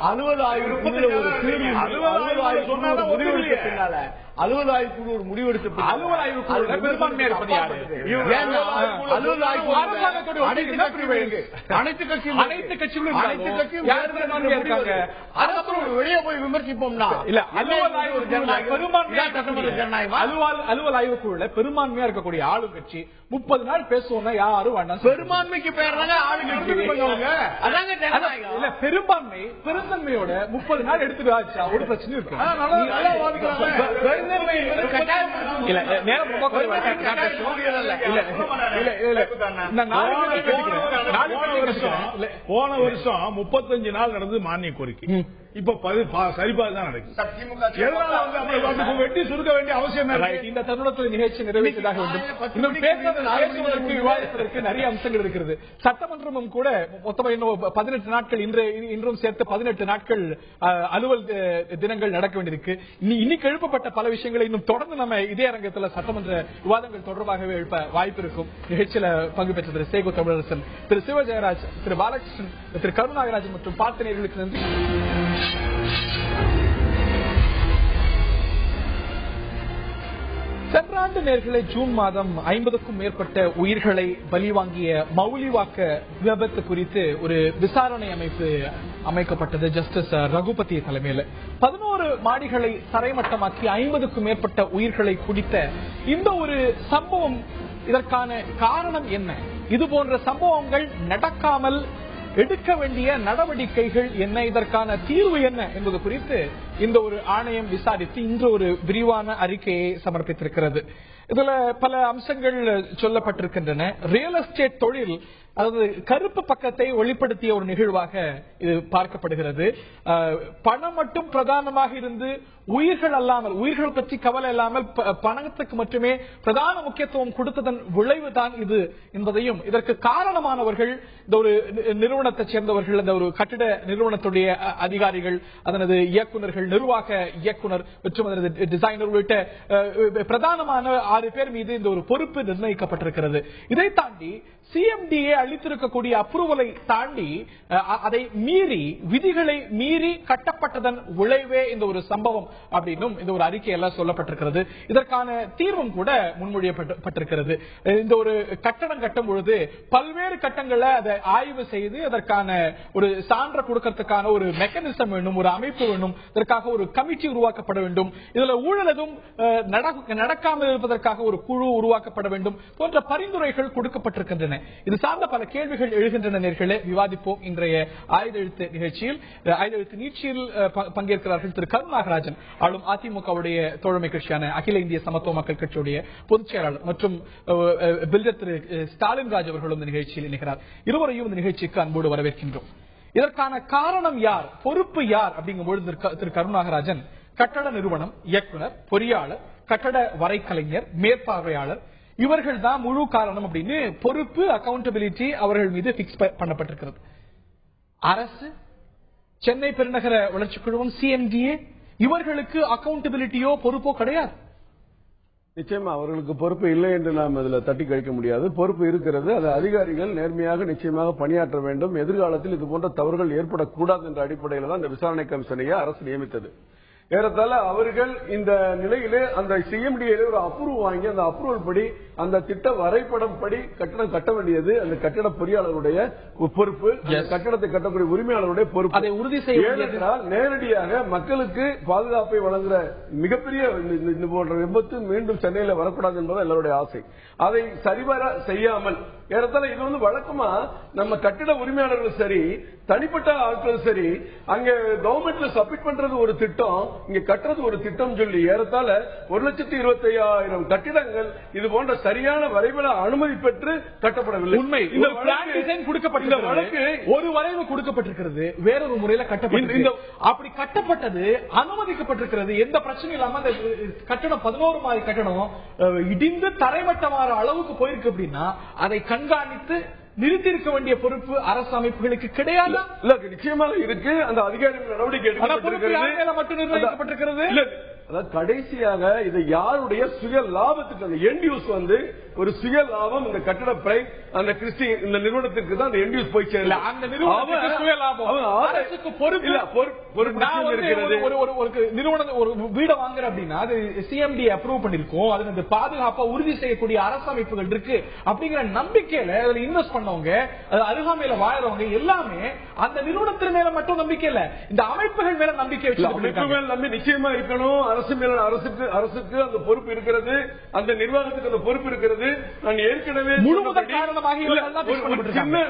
அலுவல் ஆய்வு முடிவெடுத்த பின்னால அலுவல் ஆய்வுக்குழு ஒரு முடிவெடுத்த அலுவல் ஆய்வுக்குழு பெரும்பான்மையா இருப்பது யாரு? அலுவல் ஆய்வு அனைத்து கட்சிகளும் இருக்காங்க. வெளியே போய் விமர்சிப்போம்னா இல்ல, அலுவல் ஆய்வு பெரும்பான்மையா அலுவல் ஆய்வுக்குள்ள பெரும்பான்மையா இருக்கக்கூடிய ஆளுங்கட்சி 30 நாள் பேசுவோம்னா யாரும் வேண்டாம். பெரும்பான்மைக்கு பேர் ஆளுங்கட்சி இல்ல, பெரும்பான்மை பெருந்தன்மையோட 30 நாள் எடுத்துட்டு ஆச்சா ஒரு பிரச்சனை இருக்கு. போன வருஷம் 35 நாள் நடந்தது மானிய கோரிக்கை. இப்ப சரிபாதான் நடக்குது. வெட்டி சுருக்க வேண்டிய அவசியம் இந்த தருணத்தில் நிகழ்ச்சி நிறைவேற்றதாக வேண்டும். விவாதிப்பதற்கு நிறைய அம்சங்கள் இருக்கிறது. சட்டமன்றமும் கூட மொத்தமாக இன்னும் 18 நாட்கள் இன்றும் சேர்த்து 18 நாட்கள் அலுவல் தினங்கள் நடக்க வேண்டியிருக்கு. இன்னைக்கு எழுப்பப்பட்ட பல விஷயங்களை இன்னும் தொடர்ந்து நம்ம இதே அரங்கத்தில் சட்டமன்ற விவாதங்கள் தொடர்பாகவே எழுப்ப வாய்ப்பு இருக்கும். நிகழ்ச்சியில பங்கு பெற்ற திரு சேகோ தமிழரசன், திரு சிவஜெயராஜ், திரு பாலகிருஷ்ணன், திரு கருணாகராஜன் மற்றும் பார்த்தினர்களுக்கு நன்றி. சென்ற ஆண்டு நேர்களை ஜூன் மாதம் 50க்கும் மேற்பட்ட உயிர்களை பலிவாங்கிய மௌலிவாக்க விபத்து குறித்து ஒரு விசாரணை அமைப்பு அமைக்கப்பட்டது. ஜஸ்டிஸ் ரகுபதி தலைமையில் 11 மாடிகளை தரைமட்டமாக்கி 50க்கும் மேற்பட்ட உயிர்களை குடித்த இந்த ஒரு சம்பவம், இதற்கான காரணம் என்ன? இது போன்ற சம்பவங்கள் நடக்காமல் எடுக்க வேண்டிய நடவடிக்கைகள் என்ன? இதற்கான தீர்வு என்ன என்பது குறித்து இந்த ஒரு ஆணையம் விசாரித்து இன்று ஒரு விரிவான அறிக்கையை சமர்ப்பித்திருக்கிறது. இதுல பல அம்சங்கள் சொல்லப்பட்டிருக்கின்றன. ரியல் எஸ்டேட் தொழில், அதாவது கருப்பு பக்கத்தை வெளிப்படுத்திய ஒரு நிகழ்வாக இது பார்க்கப்படுகிறது. பணம் மட்டும் பிரதானமாக இருந்து உயிர்கள் அல்லாமல், உயிர்கள் பற்றி கவலை இல்லாமல் பணத்துக்கு மட்டுமே பிரதான முக்கியத்துவம் கொடுத்ததன் விளைவுதான் இது என்பதையும், இதற்கு காரணமானவர்கள் இந்த ஒரு நிறுவனத்தை சேர்ந்தவர்கள், இந்த ஒரு கட்டிட நிறுவனத்துடைய அதிகாரிகள், அதனது இயக்குநர்கள், நிர்வாக இயக்குனர் மற்றும் அதனது டிசைனர் உள்ளிட்ட பிரதானமான 6 பேர் மீது இந்த ஒரு பொறுப்பு நிர்ணயிக்கப்பட்டிருக்கிறது. இதை தாண்டி சிஎம்டிஏ அளித்திருக்கக்கூடிய அப்ரூவலை தாண்டி அதை மீறி, விதிகளை மீறி கட்டப்பட்டதன் விளைவே இந்த ஒரு சம்பவம் அப்படின்னும் இந்த ஒரு அறிக்கையெல்லாம் சொல்லப்பட்டிருக்கிறது. இதற்கான தீர்வும் கூட முன்மொழியப்பட்டிருக்கிறது. இந்த ஒரு கட்டடம் கட்டும் பொழுது பல்வேறு கட்டங்களை அதை ஆய்வு செய்து அதற்கான ஒரு சான்று கொடுக்கறதுக்கான ஒரு மெக்கானிசம் வேண்டும், ஒரு அமைப்பு வேண்டும், இதற்காக ஒரு கமிட்டி உருவாக்கப்பட வேண்டும், இதுல ஊழல் எதுவும் நடக்காமல் இருப்பதற்காக ஒரு குழு உருவாக்கப்பட வேண்டும் போன்ற பரிந்துரைகள் கொடுக்கப்பட்டிருக்கின்றன. இது சார்ந்த பல கேள்விகள் எழுகின்றன. நேர்களே, விவாதிப்போம். இன்றைய ஆயுத எழுத்து நிகழ்ச்சியில், ஆயுத எழுத்து நீட்சியில் பங்கேற்கிறார்கள் திரு கருநாகராஜன், ஆளும் அதிமுகவுடைய தோழமை கட்சியான அகில இந்திய சமத்துவ மக்கள் கட்சியுடைய பொதுச் செயலாளர், மற்றும் பில்டர் திரு ஸ்டாலின் ராஜ் அவர்களும் இந்த நிகழ்ச்சியில் இணைகிறார். இருவரையும் இந்த நிகழ்ச்சிக்கு அன்போடு வரவேற்கின்றோம். இதற்கான காரணம் யார், பொறுப்பு யார் அப்படிங்கும்போது திரு கருநாகராஜன், கட்டட நிறுவனம், இயக்குனர், பொறியாளர், கட்டட வரைகலைஞர், மேற்பார்வையாளர், இவர்கள் தான் முழு காரணம் அப்படின்னு பொறுப்பு, அக்கௌண்டபிலிட்டி அவர்கள் மீது பிக்ஸ் பண்ணப்பட்டிருக்கிறது. அரசு, சென்னை பெருநகர வளர்ச்சி குழுமம், சிஎம்டிஏ, இவர்களுக்கு அக்கௌண்டபிலிட்டியோ பொறுப்போ கிடையாது. நிச்சயமா அவர்களுக்கு பொறுப்பு இல்லை என்று நாம் அதில் தட்டி கழிக்க முடியாது. பொறுப்பு இருக்கிறது. அது அதிகாரிகள் நேர்மையாக நிச்சயமாக பணியாற்ற வேண்டும். எதிர்காலத்தில் இது போன்ற தவறுகள் ஏற்படக்கூடாது என்ற அடிப்படையில் தான் இந்த விசாரணை கமிஷனையே அரசு நியமித்தது. ஏறத்தாழ அவர்கள் இந்த நிலையிலே அந்த சிஎம்டிஏ ஒரு அப்ரூவ் வாங்கி, அந்த அப்ரூவல் படி, அந்த திட்ட வரைபடம் படி கட்டடம் கட்ட வேண்டியது அந்த கட்டட பொறியாளருடைய பொறுப்பு, கட்டடத்தை கட்டக்கூடிய உரிமையாளருடைய பொறுப்பு. அதை உறுதி செய்ய நேரடியாக மக்களுக்கு பாதுகாப்பை வழங்குற மிகப்பெரிய இந்த போன்ற விபத்து மீண்டும் சென்னையில் வரக்கூடாது என்பது எல்லாருடைய ஆசை. அதை சரிவர செய்யாமல் ஏறத்தாழ இது வந்து வழக்கமா நம்ம கட்டிட உரிமையாளர்கள் சரி, தனிப்பட்ட ஆட்கள் சரி, அங்க கவர்மெண்ட்ல சப்மிட் பண்றது ஒரு திட்டம், இங்க கட்டுறது ஒரு திட்டம் சொல்லி ஏறத்தாழ 1,25,000 கட்டிடங்கள் இது போன்ற சரியான வரைபட அனுமதி பெற்று கட்டப்படவில்லை. உண்மை. இந்த பிளான் டிசைன் கொடுக்கப்பட்ட வழக்கு ஒரு வரைவு கொடுக்கப்பட்டிருக்கிறது, வேறொரு முறையில் கட்டப்பட்டது. அப்படி கட்டப்பட்டது அனுமதிக்கப்பட்டிருக்கிறது, எந்த பிரச்சனையும் இல்லாம அந்த கட்டடம் 11 மாடி கட்டடம் இடிந்து தரைமட்டமாற அளவுக்கு போயிருக்கு அப்படின்னா அதை கண்காணித்து நிறுத்தி இருக்க வேண்டிய பொறுப்பு அரசு அமைப்புகளுக்கு கிடையாது. நிச்சயமாக இருக்கு. அந்த அதிகாரிகள் நடவடிக்கை எடுக்கப்பட்டிருக்கிறது. அதாவது கடைசியாக இது யாருடைய சுய லாபத்துக்கு, அந்த எண்ட் யூஸ் வந்து ஒரு சுய லாபம், இந்த கட்டட பிரைம் அந்த கிறிஸ்டி இந்த நிறுவனத்திற்கு தான் அந்த எண்ட் யூஸ் போய் சேரல. அந்த நிறுவனத்துக்கு சுய லாபம், அரசுக்கு பொறுப்பு இருக்கிறது. ஒரு நிறுவனம் ஒரு வீடை வாங்குற அப்படின்னா அது சிஎம்டி அப்ரூவ் பண்ணிருக்கோம், அது பாதுகாப்பா உறுதி செய்யக்கூடிய அரசு அமைப்புகள் இருக்கு அப்படிங்கிற நம்பிக்கையில அதுல இன்வெஸ்ட் பண்ணவங்க, அருகாமையில வாழறவங்க எல்லாமே அந்த நிறுவனத்தின் மேல மட்டும் நம்பிக்கை இல்ல, இந்த அமைப்புகள் மேல நம்பிக்கை வச்சு நிச்சயமா இருக்கணும். அரசு மேல அரசுக்கு அந்த பொறுப்பு இருக்கிறது, அந்த நிர்வாகத்துக்கு அந்த பொறுப்பு இருக்கிறது. நான் ஏற்கனவே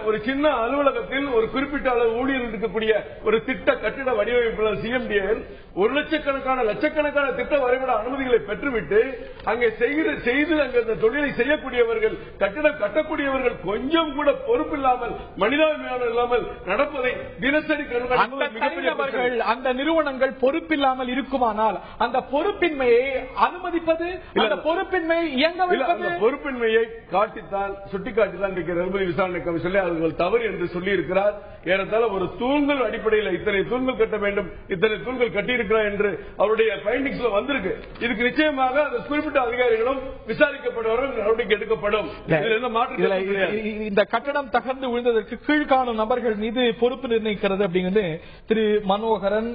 ஒரு சின்ன அலுவலகத்தில் ஒரு குறிப்பிட்ட அளவு ஊழியர்கள் இருக்கக்கூடிய ஒரு திட்ட கட்டிட வடிவமைப்பு சிஎம்டிஏ 1 லட்சக்கணக்கான திட்ட வரைபட அனுமதிகளை பெற்றுவிட்டு அங்கே செய்து அங்கே அந்த தொழிலை செய்யக்கூடியவர்கள், கட்டிடம் கட்டக்கூடியவர்கள் கொஞ்சம் கூட பொறுப்பு இல்லாமல், மனிதாபிமானம் இல்லாமல் நடப்பதை தினசரி கண்காணிப்பவர்கள், அந்த நிறுவனங்கள் பொறுப்பில்லாமல் இருக்குமானால் அந்த பொறுப்பின்மையை அனுமதிப்பது, அந்த பொறுப்பின்மை இயங்க வைப்பது, பொறுப்பின்மையை காட்டித்தான் சுட்டிக்காட்டித்தான் நிர்பதி விசாரணை கமிஷனில் அவர்கள் தவறு என்று சொல்லி இருக்கிறார். ஏறத்தாழ ஒரு தூண்கள் அடிப்படையில் இத்தனை தூண்கள் கட்ட வேண்டும், இத்தனை தூண்கள் கட்டியிருக்கிறார் என்று அவருடைய பைண்டிங்ஸ்ல வந்திருக்கு. இதுக்கு நிச்சயமாக அந்த குறிப்பிட்ட அதிகாரிகளும் விசாரிக்கப்படுவார்கள், நடவடிக்கை எடுக்கப்படும். இந்த கட்டடம் தகர்ந்து விழுந்ததற்கு கீழ்காணும் நபர்கள் மீது பொறுப்பு நிர்ணயிக்கிறது அப்படிங்கிறது திரு மனோகரன்,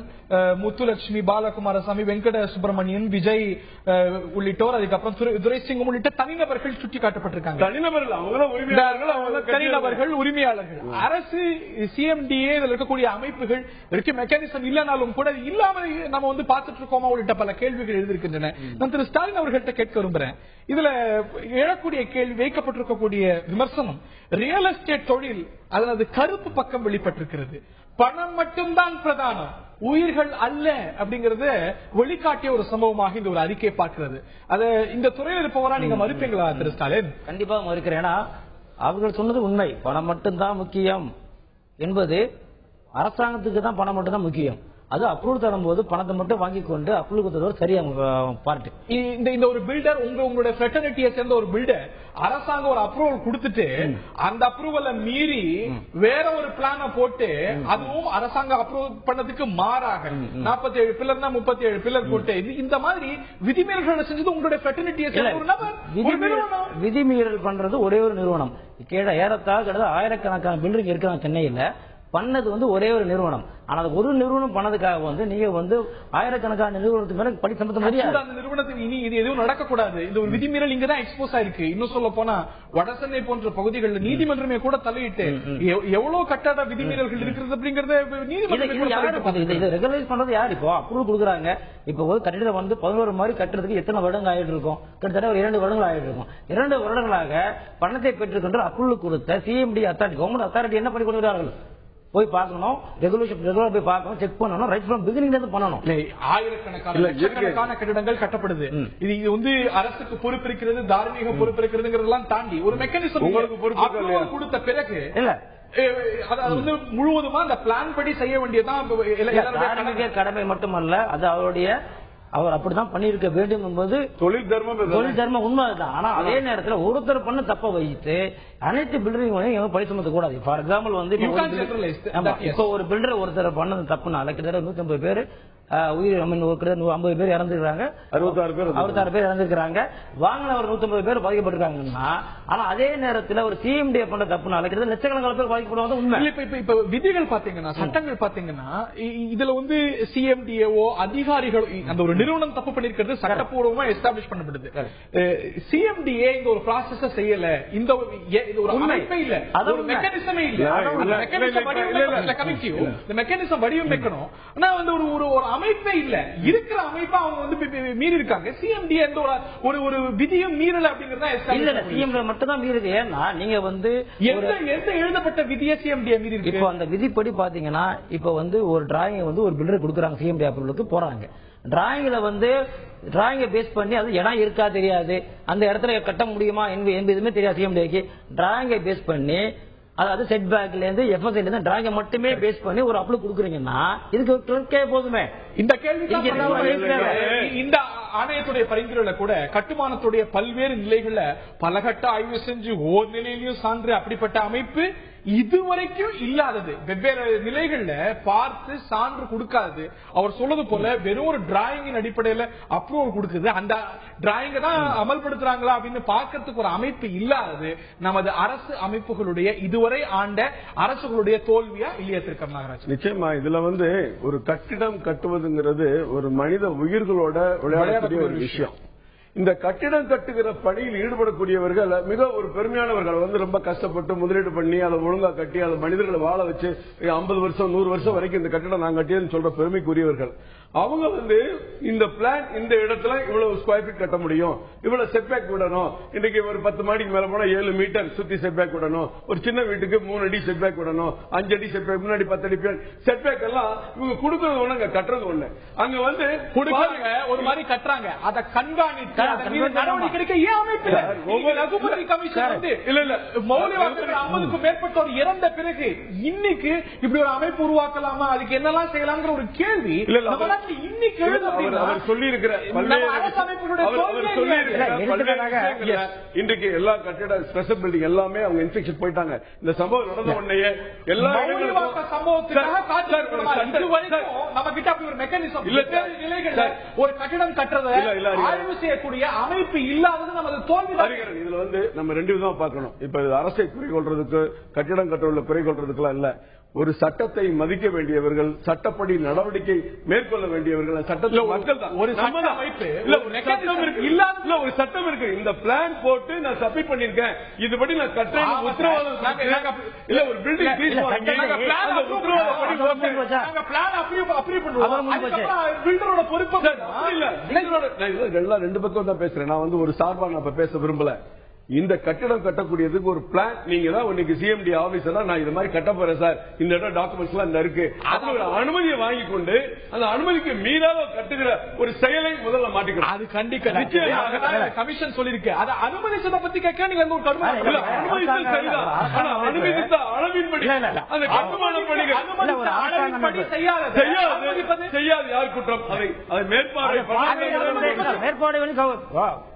முத்துலட்சுமி, பாலகுமாரசாமி, வெங்கட சுப்பிரமணியன், விஜய் உள்ளிட்டோர், அதுக்கப்புறம் துரைசிங்கம் உள்ளிட்ட தனிநபர்கள் சுட்டிக்காட்டப்பட்டிருக்காங்க. தனிநபர்கள் உரிமையாளர்கள். அரசு, சிஎம்டிஏ, இதில் இருக்கக்கூடிய அமைப்புகள் இதற்கு மெக்கானிசம் இல்லைனாலும் கூட இல்லாமல் நம்ம வந்து பார்த்துட்டு இருக்கோமா உள்ளிட்ட பல கேள்விகள் எழுதியிருக்கின்றன. நான் திரு ஸ்டாலின் அவர்கள்ட்ட கேட்க விரும்புறேன். இதுல எழக்கூடிய கேள்வி, வைக்கப்பட்டிருக்கக்கூடிய விமர்சனம், ரியல் எஸ்டேட் தொழில் அதனது கருப்பு பக்கம் வெளிப்பட்டிருக்கிறது. பணம் மட்டும்தான் பிரதானம், உயிர்கள் அல்ல அப்படிங்கறத வெளிக்காட்டிய ஒரு சம்பவமாக இந்த ஒரு அறிக்கை பார்க்கிறது. அது இந்த துறையில் இருப்பவரா நீங்க மறுப்பீங்களா திரு ஸ்டாலின்? கண்டிப்பா மறுக்கிறேன். ஏன்னா அவர்கள் சொன்னது உண்மை. பணம் மட்டும்தான் முக்கியம் என்பது அரசாங்கத்துக்கு தான் பணம் மட்டும் தான் முக்கியம். அது அப்ரூவல் தரும்போது பணத்தை மட்டும் வாங்கி கொண்டு அப்ரூவல் கொடுத்தது சரியா பார்ட்டு. இந்த ஒரு பில்டர் உங்களுடைய ஃப்ரெட்டர்னிட்டியை சேர்ந்த ஒரு பில்டர் அரசாங்கம் ஒரு அப்ரூவல் கொடுத்துட்டு அந்த அப்ரூவலை மீறி வேற ஒரு பிளான போட்டு அதுவும் அரசாங்கம் அப்ரூவல் பண்ணதுக்கு மாறாக 47 பில்லர்னா 37 பில்லர் போட்டு இந்த மாதிரி விதிமீறல்களை செஞ்சது உங்களுடைய ஃப்ரெட்டர்னிட்டியை சேர்ந்த ஒரு நபர். விதிமீறல் பண்றது ஒரே ஒரு நிறுவனம். ஏறத்தாழ ஆயிரக்கணக்கான பில்டிங் இருக்காங்க சென்னையில. பண்ணது ஒரே ஒரு நிறுவனம். ஆனா ஒரு நிறுவனம் பண்ணதுக்காக நீங்க ஆயிரக்கணக்கான நிறுவனத்துக்கு மேல படி சம்பந்த முடியாது. அந்த நிறுவனத்துக்கு இனி இது எதுவும் நடக்கக்கூடாது. இந்த ஒரு விதிமீறல் இங்கதான் எக்ஸ்போஸ் ஆயிருக்கு. இன்னும் சொல்ல போனா வடசென்னை போன்ற பகுதிகளில் நீதிமன்றமே கூட தலையிட்டு எவ்வளவு கட்டட விதிமீறல்கள் இருக்கிறது அப்படிங்கறத நீதிமன்றம் ரெகுலைஸ் பண்றது யார்? இப்போ அப்ரூவல் கொடுக்குறாங்க. இப்போ கட்டிட 11 மாதிரி கட்டுறதுக்கு எத்தனை வருடங்கள் ஆயிட்டு இருக்கும்? கிட்டத்தட்ட ஒரு 2 வருடங்கள் ஆயிட்டு இருக்கும். 2 வருடங்களாக பணத்தை பெற்றுக்கொண்டு அப்ரூவல் கொடுத்த சிஎம்டி அத்தாரிட்டி, கவர்மெண்ட் அத்தாரிட்டி என்ன பண்ணி கொடுக்கிறார்கள்? போய் பார்க்கணும், ரெகுலர் போய் பார்க்கணும், செக் பண்ணணும், ரைட் ஃப்ரம் பிகினிங்ல இருந்து பண்ணணும். ஆயிரக்கணக்கான கட்டிடங்கள் கட்டப்படுது. இது அரசுக்கு பொறுப்பு இருக்கிறது, தார்மீக பொறுப்பு இருக்கிறதுங்கிறதெல்லாம் தாண்டி ஒரு மெக்கானிசம் கொடுத்த பிறகு இல்ல அது முழுவதுமா அந்த பிளான் படி செய்ய வேண்டியதான் கடமை மட்டுமல்ல, அது அவருடைய அவர் அப்படிதான் பண்ணிருக்க வேண்டும் என்பது தொழில் தர்மம் உண்மைதான். ஆனா அதே நேரத்தில் ஒருத்தர் பண்ண தப்ப வைத்து அனைத்து பில்டரையும் பழி சுமத்த கூடாது. ஃபார் எக்ஸாம்பிள் இப்போ ஒரு பில்டர் ஒருத்தர் பண்ணது தப்புனால கிட்டத்தட்ட 150 பேர் உயிர் 50 பேர் இறந்துருக்காங்க, 66 பேர் இறந்திருக்காங்க, வாங்கினவர் 150 பேர் பாதிக்கப்பட்டிருக்காங்கன்னா, ஆனா அதே நேரத்தில் ஒரு சிஎம்டி பண்ண தப்புனால கிட்டத்தட்ட லட்சக்கணக்கான பேர் பாதிக்கப்படுவாங்க. உண்மை. இப்ப விதிகள் பாத்தீங்கன்னா, சட்டங்கள் பாத்தீங்கன்னா, இதுல சிஎம்டிஏஓ அதிகாரிகள் அந்த ஒரு நிறுவனம் தப்பு பண்ணிருக்கிறது சட்டப்பூர்வமா எஸ்டாப்ளிஷ் பண்ணப்படுது. சிஎம்டிஏ இந்த ஒரு ப்ராசஸ் செய்யல, இந்த ஒரு அமைப்பே இல்ல, ஒரு மெக்கானிசமே இல்ல. மெக்கானிசம் வடிவமைக்கணும். ஆனா ஒரு அமைப்பே இல்ல. இருக்கிற அமைப்பா அவங்க மீறி இருக்காங்க. சிஎம்டி எந்த ஒரு விதியும் மீறல அப்படிங்கறத மட்டும் தான் மீறுது. ஏன்னா நீங்க எந்த எழுதப்பட்ட விதியை சிஎம்டி மீறி இருக்கு. இப்போ அந்த விதிப்படி பாத்தீங்கன்னா, இப்ப ஒரு டிராயிங் ஒரு பில்டர் கொடுக்குறாங்க, சிஎம்டி அப்ரூவலுக்கு போறாங்க. டிராயிங்க பேஸ் பண்ணி அது இடம் இருக்கா தெரியாது, அந்த இடத்துல கட்ட முடியுமா என்பதுமே தெரியாது. சிஎம்டிக்கு டிராயிங்கை பேஸ் பண்ணி, அதாவது செட் பேக்ல இருந்து எஃப்எஸ்ஐல இருந்து டிராயிங்க மட்டுமே பேஸ் பண்ணி ஒரு அப்ளை கொடுக்குறீங்கன்னா இதுக்கு போதுமே. இந்த கேள்வி இந்த ஆணையத்துடைய பரிந்துரையில கூட கட்டுமானத்துடைய பல்வேறு நிலைகள்ல பலகட்ட ஆய்வு செஞ்சு ஓர் நிலையிலையும் சான்று அப்படிப்பட்ட அமைப்பு இதுவரைக்கும் இல்லாதது. வெவ்வேறு நிலைகள்ல பார்த்து சான்று கொடுக்காது. அவர் சொல்றது போல வெறும் ஒரு டிராயிங்கின் அடிப்படையில அப்ரூவல் கொடுக்குது. அந்த டிராயிங்க தான் அமல்படுத்துறாங்களா அப்படின்னு பார்க்கறதுக்கு ஒரு அமைப்பு இல்லாதது நமது அரசு அமைப்புகளுடைய இதுவரை ஆண்ட அரசுகளுடைய தோல்வியா இல்லையா திரு கருணாகராஜ்? நிச்சயமா இதுல ஒரு கட்டிடம் கட்டுவதுங்கிறது ஒரு மனித உயிர்களோட விளையாடக்கூடிய ஒரு விஷயம். இந்த கட்டிடம் கட்டுகிற பணியில் ஈடுபடக்கூடியவர்கள் மிக ஒரு பெருமையானவர்கள். ரொம்ப கஷ்டப்பட்டு முதலீடு பண்ணி அதை ஒழுங்கா கட்டி அதை மனிதர்களை வாழ வச்சு 50 வருஷம் 100 வருஷம் வரைக்கும் இந்த கட்டிடம் நான் கட்டியதுன்னு சொல்ற பெருமைக்குரியவர்கள். அவங்க இந்த பிளான் இந்த இடத்துல இவ்வளவு ஸ்கொயர் ஃபீட் கட்ட முடியும், இவ்வளவு செட்பேக் விடணும், இன்னைக்கு ஒரு 10 மாடிக்கு மேல போனா 7 மீட்டர் சுத்தி செட்பேக் விடணும், ஒரு சின்ன வீட்டுக்கு 3 அடி செட்பேக் விடணும், 5 அடி செட்பேக், முன்னாடி 10 அடி செட்பேக் எல்லாம் இவங்க கொடுக்கறது ஒண்ணு, கட்டுறது ஒண்ணு. அங்க கொடுப்பாங்க ஒரு மாதிரி கட்டுறாங்க, அதை கண்காணித்து நடவடிக்கை ஏன் அமைப்பு ரகுபதி கமிஷன் இல்ல 50க்கும் மேற்பட்டோர் இறந்த பிறகு இன்னைக்கு இப்படி ஒரு அமைப்பு உருவாக்கலாமா, அதுக்கு என்னெல்லாம் செய்யலாம்ங்கிற ஒரு கேள்வி இன்னைக்கு இன்றைக்கு எல்லா கட்டிட ஸ்பெஷல் பில்டிங் எல்லாமே அவங்க இன்ஸ்பெக்ஷன் போயிட்டாங்க. இந்த சம்பவம் நடந்த உடனே எல்லா நம்ம கிட்ட அப்படி ஒரு மெக்கானிசம் ஒரு கட்டிடம் கட்டுறதை ஆய்வு செய்யக்கூடிய அமைப்பு இல்லாதது நமது தோல்வி. இதுல நம்ம 2 விதமா பார்க்கணும். இப்ப அரசை குறை கொள்றதுக்கு கட்டிடம் கட்டுறதுல குறை கொள்றதுக்குலாம் இல்ல. ஒரு சட்டத்தை மதிக்க வேண்டியவர்கள், சட்டப்படி நடவடிக்கை மேற்கொள்ள வேண்டியவர்கள், சட்டத்தில் மக்கள் தான். ஒரு அமைப்பு இல்ல, ஒரு சட்டம் இருக்கு. இந்த பிளான் போட்டு நான் சப்மிட் பண்ணிருக்கேன், இதுபடி நான் கட்டுறேன் உத்தரவாதம் இல்ல. ஒரு பில்டிங் பில்டரோட பொறுப்பு இல்ல. 2 பக்கம் தான் பேசுறேன். நான் ஒரு சார்பா நான் பேச விரும்பல. இந்த கட்டிடம் கட்டக்கூடியதுக்கு ஒரு பிளான் நீங்க தான் இன்னைக்கு சிஎம்டி ஆபீசர் நான் இது மாதிரி கட்ட போறேன் சார், இந்த இடம் டாக்குமெண்ட்ஸ் எல்லாம் இருக்கு, ஒரு அனுமதியை வாங்கி கொண்டு அந்த அனுமதிக்கு மீறாக கட்டுகிற ஒரு செயலை முதல்ல மாட்டிக்கிறோம். அது கண்டிப்பா கமிஷன் சொல்லிருக்கு. அதை அனுமதிச்சதை பத்தி கேட்க நீங்க ஒரு அனுமதித்த சரிதான், ஆனா அனுமதித்த அளவின்படி அந்த கட்டுமான பணிகள் செய்யாது யார் குற்றம்? அதை மேற்பார்வை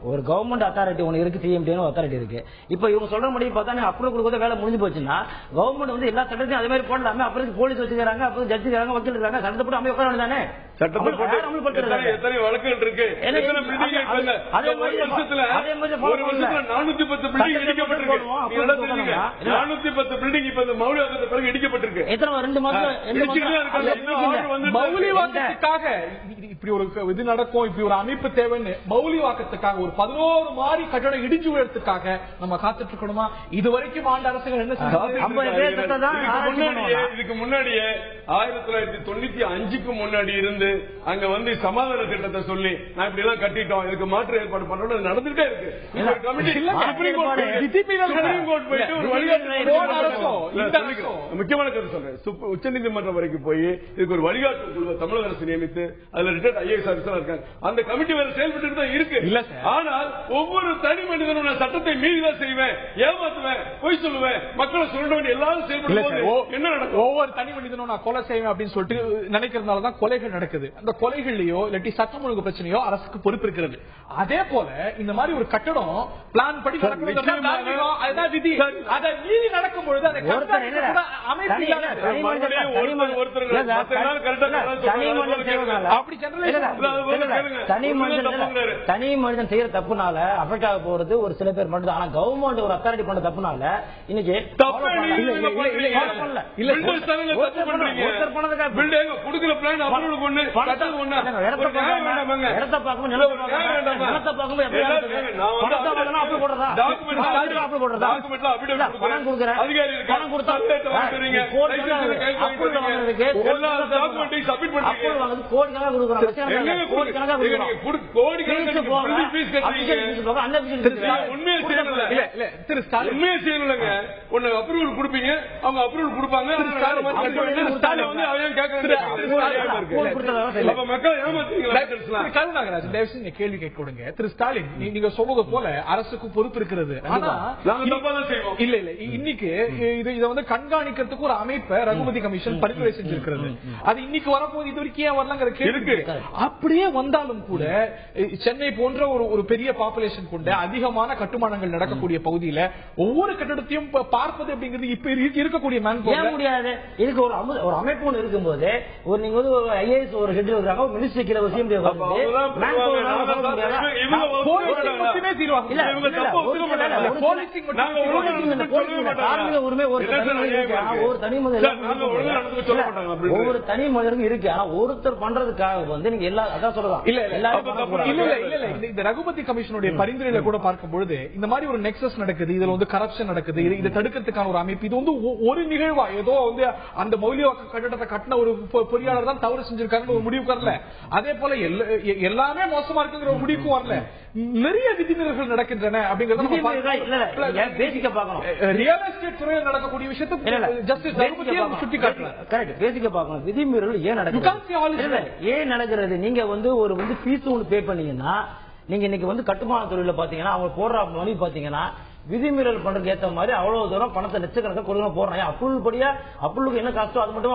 ஒரு கவர்மெண்ட் அத்தாரிட்டி ஒன்று இருக்கு, சிஎம்டி அத்தாரிட்டி இருக்கு. இப்ப இவங்க சொல்ற முடியும் பார்த்தா அப்ரூவ் கொடுக்க வேலை முடிஞ்சு போச்சுன்னா கவர்மெண்ட் வந்து எல்லா சட்டத்தையும் அதே மாதிரி போடலாமே. அப்புறம் போலீஸ் வச்சுக்கிறாங்க, அப்புறம் ஜட்ஜ் இருக்காங்க, வக்கீல் இருக்காங்க, சட்டத்தை போட்டு அமைய உட்கார தானே. எத்தனை வழக்குகள் இருக்கு, எத்தனை பில்டிங் ஒரு வருஷத்துல 410 பில்டிங் இடிக்கப்பட்டிருக்கு. 410 பில்டிங் இப்ப இந்த மௌலிவாக்கத்தை பிறகு இடிக்கப்பட்டிருக்கு. மௌலிவாக்கத்துக்காக இப்படி ஒரு இது நடக்கும், இப்படி ஒரு அமைப்பு தேவைன்னு மௌலிவாக்கத்துக்காக ஒரு 11 மாதிரி கட்டடம் இடிஞ்சு விழறதுக்காக நம்ம காத்துட்டு இருக்கணுமா? இதுவரைக்கும் ஆண்ட அரசுகள் என்ன இதுக்கு முன்னாடியே 1995க்கு முன்னாடி இருந்து அங்க வந்து சமாதான திட்டத்தை சொல்லி நான் இப்படி எல்லாம் கட்டிட்டோம், இதுக்கு மாற்று ஏற்பாடு பண்றோம் நடந்துட்டே இருக்கு. முக்கியமான கருத்து சொல்றேன், உச்சநீதிமன்றம் வரைக்கும் போய் இதுக்கு ஒரு வழிகாட்டு குழுவை தமிழக அரசு நியமித்து அதுல ரிட்டையர்ட் ஐஏஎஸ் ஆபீசர் இருக்காங்க, அந்த கமிட்டி வேற செயல்பட்டு தான் இருக்கு. ஆனால் ஒவ்வொரு தனி மனிதனும் நான் சட்டத்தை மீறிதான் செய்வேன், ஏமாத்துவேன், பொய் சொல்லுவேன், மக்களை சொல்லுவேன், எல்லாரும் செயல்படும்போது என்ன நடக்கும்? ஒவ்வொரு தனி மனிதனும் நான் கொலை செய்வேன் அப்படின்னு சொல்லிட்டு நினைக்கிறதுனாலதான் கொலைகள் நடக்குது. அந்த கொலைகள்லயோ இல்லாட்டி சட்டம் ஒழுங்கு பிரச்சனையோ அரசுக்கு பொறுப்பு இருக்கிறது. அதே போல இந்த மாதிரி ஒரு கட்டடம் பிளான் படி அதுதான் விதி. அதை மீறி நடக்கும் பொழுது அதை தனி மனிதன் செய்யற தப்புனால அஃபெக்ட் ஆக போறது ஒரு சில பேர் மட்டும். ஆனா கவர்மெண்ட் ஒரு அத்தாரிட்டி பண்ண தப்புனால இன்னைக்கு அப்ரூவல் கொடுப்பீங்க, அவங்க அப்ரூவல் கொடுப்பாங்க, கேள்வி கேட்க திரு ஸ்டாலின் நீங்க சொல்வது போல அரசுக்கு பொறுப்பு இருக்கிறது. இல்ல இல்ல இன்னைக்கு இதை வந்து கண்காணிக்கிறதுக்கு ஒரு அமைப்பை ரகுபதி கமிஷன் பரிந்துரை செஞ்சிருக்கிறது. அது இன்னைக்கு வரப்போது இது வரைக்கும் ஏன் வரலங்கிற கேள்வி. அப்படியே வந்தாலும் கூட சென்னை போன்ற ஒரு பெரிய பாப்புலேஷன் கொண்ட அதிகமான கட்டுமானங்கள் நடக்கக்கூடிய பகுதியில ஒவ்வொரு கட்டடத்தையும் பார்ப்பது அப்படிங்கிறது இப்ப இருக்கக்கூடிய முடியாது. இதுக்கு ஒரு அமைப்பு ஒன்று இருக்கும்போது ஒரு நீங்க வந்து ஒரு ஐஏஎஸ் ஒரு ஹெட் இருக்காங்க, ஒரு மினிஸ்டர் கீழ ஒரு சிஎம் ஒவ்வொரு தனி மனிதனுக்கும் இருக்கு. ஆனா ஒருத்தர் பண்றதுக்காக வந்து நீங்க எல்லா அதான் சொல்லலாம். இந்த ரகுபதி கமிஷனுடைய பரிந்துரையில கூட பார்க்கும் பொழுது இந்த மாதிரி ஒரு நெக்ஸஸ் நடக்குது, இதுல வந்து கரப்ஷன் நடக்குது, இதை தடுக்கிறதுக்கான ஒரு அமைப்பு. இது வந்து ஒரு நிகழ்வா ஏதோ வந்து அந்த மௌலிவாக்க கட்டடத்தை கட்டின ஒரு பொறியாளர் தான் தவறு செஞ்சிருக்காங்க ஒரு முடிவுக்கு வரல. அதே போல எல்லாமே மோசமா இருக்குங்கிற ஒரு முடிவுக்கும் வரல. நிறைய விதிமீறல்கள் நடக்கின்றன அப்படிங்கறத ரியல் எஸ்டேட் துறையில் நடக்கக்கூடிய விஷயத்தை விதிமீறல் ஏன் நடக்குது, ஏன் நடக்கிறது? நீங்க வந்து ஒரு வந்து ஃபீஸ் ஒன்று பே பண்ணீங்கன்னா நீங்க இன்னைக்கு வந்து கட்டுமான தொழில பாத்தீங்கன்னா அவங்க போடுற மணி பாத்தீங்கன்னா விதிமீறல் பண்றதுக்கு ஏத்த மாதிரி அவ்வளவு தூரம் பணத்தை லட்சக்கணக்காக கொடுக்க போறாங்க. அப்ரூவல் படியா அப்ரூவலுக்கு என்ன காஸ்டோ அது மட்டும்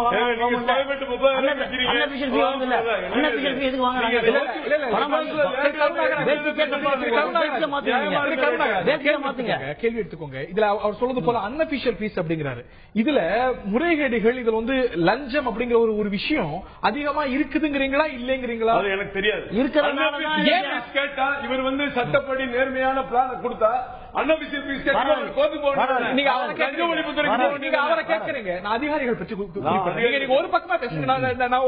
கேள்வி எடுத்துக்கோங்க. இதுல அவர் சொல்றது போல அன்அபிஷியல் ஃபீஸ் அப்படிங்கிறாரு. இதுல முறைகேடுகள் இதுல வந்து லஞ்சம் அப்படிங்கிற ஒரு விஷயம் அதிகமா இருக்குதுங்கிறீங்களா இல்லைங்கிறீங்களா? அது எனக்கு தெரியாது. கேட்டா இவர் வந்து சட்டப்படி நேர்மையான பிளான் கொடுத்தா அதிகாரிகள் பற்றி ஒரு பக்கமா பேசுங்க.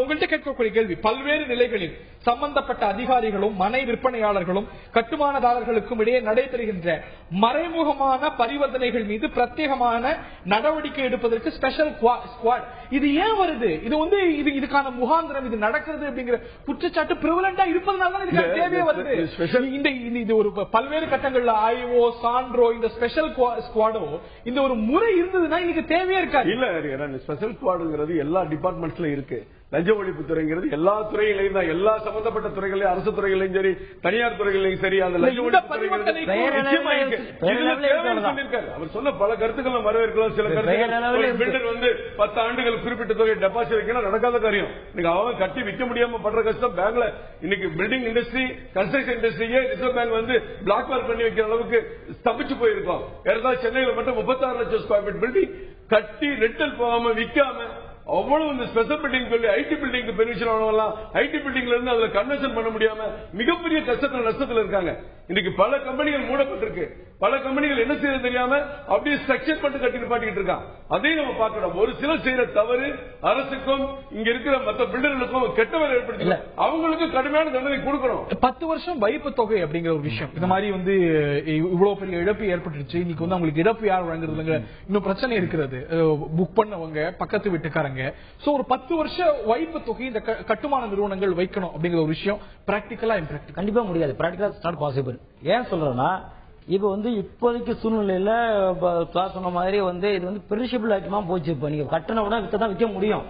உங்கள்கிட்ட கேட்கக்கூடிய கேள்வி பல்வேறு நிலைகளில் சம்பந்தப்பட்ட அதிகாரிகளும் மனை விற்பனையாளர்களும் கட்டுமானதாரர்களுக்கும் இடையே நடைபெறுகின்ற மறைமுகமான பரிவர்த்தனைகள் மீது பிரத்யேகமான நடவடிக்கை எடுப்பதற்கு ஸ்பெஷல் ஸ்குவாட். இது ஏன் வருது? இது வந்து இதுக்கான முகாந்திரம் இது நடக்கிறது அப்படிங்கிற குற்றச்சாட்டு பிரிவலண்டா இருப்பதனால இதுக்கான தேவையே வருது. இது ஒரு பல்வேறு கட்டங்கள்ல ஆய்வோ சான்றோ இந்த ஸ்பெஷல் ஸ்குவாடோ இந்த ஒரு முறை இருந்ததுன்னா இன்னைக்கு தேவையே இருக்காது. இல்ல ஸ்பெஷல் ஸ்குவாடுங்கிறது எல்லா டிபார்ட்மெண்ட்ஸ்ல இருக்கு. லஞ்ச ஒழிப்பு துறைங்கிறது எல்லா துறைகளையும் தான், எல்லா சம்பந்தப்பட்ட துறைகளையும், அரசு துறைகளையும் சரி, தனியார் துறைகளையும் சரி, அந்த லஞ்ச ஒழிப்பு அவர் சொன்ன பல கருத்துக்கள் வரவேற்கலாம். சில கருத்துக்கள் பில்டர் வந்து 10 ஆண்டுகள் குறிப்பிட்ட தொகை டெபாசிட் வைக்கணும், நடக்காத காரியம். இன்னைக்கு அவங்க கட்டி விற்க முடியாம படுற கஷ்டம். பேங்க்ல இன்னைக்கு பில்டிங் இண்டஸ்ட்ரி, கன்ஸ்ட்ரக்ஷன் இண்டஸ்ட்ரியே ரிசர்வ் பேங்க் வந்து பிளாக் மார்க் பண்ணி வைக்கிற அளவுக்கு ஸ்தம்பிச்சு போயிருக்கோம். ஏதாவது சென்னையில மட்டும் 36 லட்சம் ஸ்கொயர் ஃபீட் பில்டிங் கட்டி ரெண்டல் போகாம விற்காம அவ்வளவு இந்த ஸ்பெஷல் பில்டிங் சொல்லி ஐடி பில்டிங் பெர்மிஷன் ஆனவெல்லாம் ஐடி பில்டிங்ல இருந்து அதுல கன்வெர்ஷன் பண்ண முடியாம மிகப்பெரிய கஷ்டத்துல நஷ்டத்துல இருக்காங்க. இன்னைக்கு பல கம்பெனிகள் மூடப்பட்டிருக்கு. பல கம்பெனிகள் என்ன செய்ய தெரியாம அப்படியே ஸ்ட்ரக்சர் பண்ணி கட்டி நிப்பாட்டிட்டு இருக்கான். அதையும் நம்ம பார்க்கணும். ஒரு சிலர் செய்யற தவறு அரசுக்கும் இங்க இருக்கிற மற்ற பில்டர்களுக்கும் கெட்ட வேலை ஏற்படுத்தி அவங்களுக்கு கடுமையான தண்டனை கொடுக்கணும். 10 வருஷம் வைப்பு தொகை அப்படிங்கிற ஒரு விஷயம் இந்த மாதிரி வந்து இவ்வளவு பெரிய இழப்பு ஏற்பட்டுருச்சு. இன்னைக்கு வந்து அவங்களுக்கு இழப்பு யார் வழங்குறதுங்க இன்னும் பிரச்சனை இருக்கிறது. புக் பண்ணவங்க, பக்கத்து வீட்டுக்காரங்க. சோ ஒரு 10 வருஷ வைப்பு தொகை இந்த கட்டுமான நிறுவனங்கள் வைக்கணும் அப்படிங்கிற ஒரு விஷயம் பிராக்டிகலா இம்ப்ராக்டிகல் கண்டிப்பா முடியாது. பிராக்டிகலா நாட் பாசிபிள். ஏன் சொல்றேன்னா இப்ப வந்து இப்போதைக்கு சூழ்நிலையில சொன்ன மாதிரி வந்து இது வந்து பெரிஷபிள் ஐட்டமா போச்சு. இப்ப நீங்க கட்டண உடனே விற்கதான் விற்க முடியும்.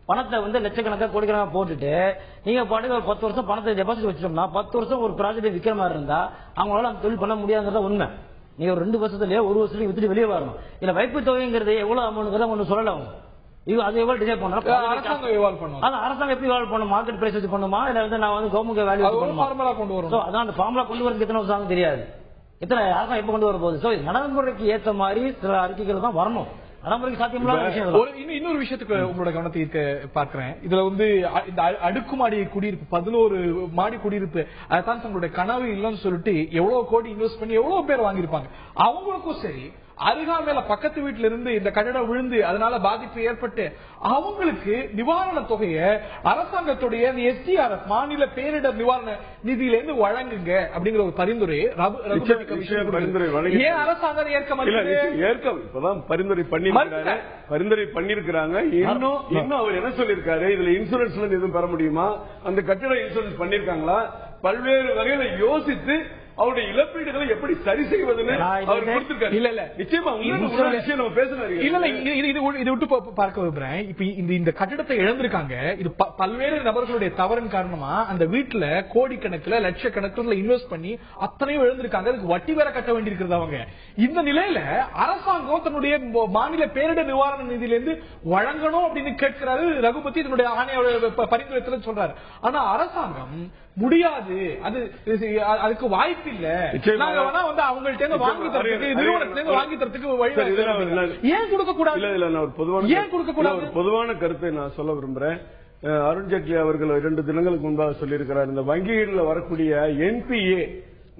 பணத்தை வந்து லட்சக்கணக்கா கோடிக்கணக்கா போட்டுட்டு நீங்க பாட்டுக்கு ஒரு 10 வருஷம் பணத்தை டெபாசிட் வச்சிட்டோம்னா 10 வருஷம் ஒரு ப்ராஜெக்ட் விற்கிற மாதிரி இருந்தா அவங்களால அந்த தொழில் பண்ண முடியாதுங்கிறத உண்மை. நீங்க ஒரு 2 வருஷத்துலயே 1 வருஷத்துலயும் வித்துட்டு வெளியே வரணும். இல்ல வைப்பு தொகைங்கிறது எவ்வளவு அமௌண்ட் ஒண்ணு சொல்லல. அவங்க அது எவ்வளவு டிசைட் பண்ணணும், அரசாங்கம் எப்படி இவால்வ் பண்ணும், மார்க்கெட் பிரைஸ் வச்சு பண்ணுமா, இல்ல வந்து நான் வந்து கவர்மெண்ட் வேல்யூ கொண்டு வரும். அதான் அந்த ஃபார்முலா கொண்டு வரதுக்கு எத்தனை வருஷம் தெரியாது, எத்தனை அரசாங்கம் எப்ப கொண்டு வர போகுது. சோ நடைமுறைக்கு ஏற்ற மாதிரி சில அறிக்கைகள் தான் வரணும். நடைமுறைக்கு சாத்தியமில்லாத விஷயம். இன்னொரு விஷயத்துக்கு உங்களோட கவனத்தை ஈர்க்க பார்க்கிறேன். இதுல வந்து இந்த அடுக்குமாடி குடியிருப்பு 11 மாடி குடியிருப்பு அதான் தங்களுடைய கனவு இல்லைன்னு சொல்லிட்டு எவ்வளவு கோடி இன்வெஸ்ட் பண்ணி எவ்வளவு பேர் வாங்கியிருப்பாங்க. அவங்களுக்கும் சரி அருகாமையில பக்கத்து வீட்டுல இருந்து இந்த கட்டடம் விழுந்து அதனால பாதிப்பு ஏற்பட்டு அவங்களுக்கு நிவாரண தொகையை அரசாங்கத்துடைய எஸ்டிஆர்எஃப் மாநில பேரிடர் நிவாரண நிதியில இருந்து வழங்குங்க அப்படிங்கிற ஒரு பரிந்துரை ஏன் அரசாங்கம் இப்பதான் பரிந்துரை பண்ணிருக்காங்க. இன்னும் அவர் என்ன சொல்லிருக்காரு, இதுல இன்சூரன்ஸ்ல எதுவும் பெற முடியுமா, அந்த கட்டிட இன்சூரன்ஸ் பண்ணிருக்காங்களா, பல்வேறு வகையில யோசித்து அவருடைய இழப்பீடுகளை எப்படி சரி செய்வதுன்னு அவர் கொடுத்திருக்காரு. இல்ல இல்ல நிச்சயமா விஷயம் நம்ம பேசினாரு. இல்ல இல்ல இது விட்டு பார்க்க விரும்புறேன். இப்ப இந்த கட்டிடத்தை இழந்திருக்காங்க. இது பல்வேறு நபர்களுடைய தவறின் காரணமா அந்த வீட்டுல கோடிக்கணக்கில் லட்சக்கணக்கில் இன்வெஸ்ட் பண்ணி அத்தனையும் இழந்திருக்காங்க. அதுக்கு வட்டி வேற கட்ட வேண்டியிருக்கிறது அவங்க. இந்த நிலையில அரசாங்கம் தன்னுடைய மாநில பேரிடர் நிவாரண நிதியிலிருந்து வழங்கணும் அப்படின்னு கேட்கிறாரு ரகுபதி தன்னுடைய ஆணையோட பரிந்துரை சொல்றாரு. ஆனா அரசாங்கம் முடியாது, அதுக்கு வாய்ப்பு இல்ல, நாங்க வேணா வந்து அவங்கள்ட்ட வாங்கி தரதுக்கு நிறுவனத்திலிருந்து வாங்கி தரதுக்கு வழி ஏன் கொடுக்க கூடாது? ஏன் கொடுக்க கூடாது? பொதுவான கருத்தை நான் சொல்ல விரும்புறேன். அருண்ஜேட்லி அவர்கள் 2 தினங்களுக்கு முன்பாக சொல்லியிருக்கிறார், இந்த வங்கிகளில் வரக்கூடிய என்பிஏ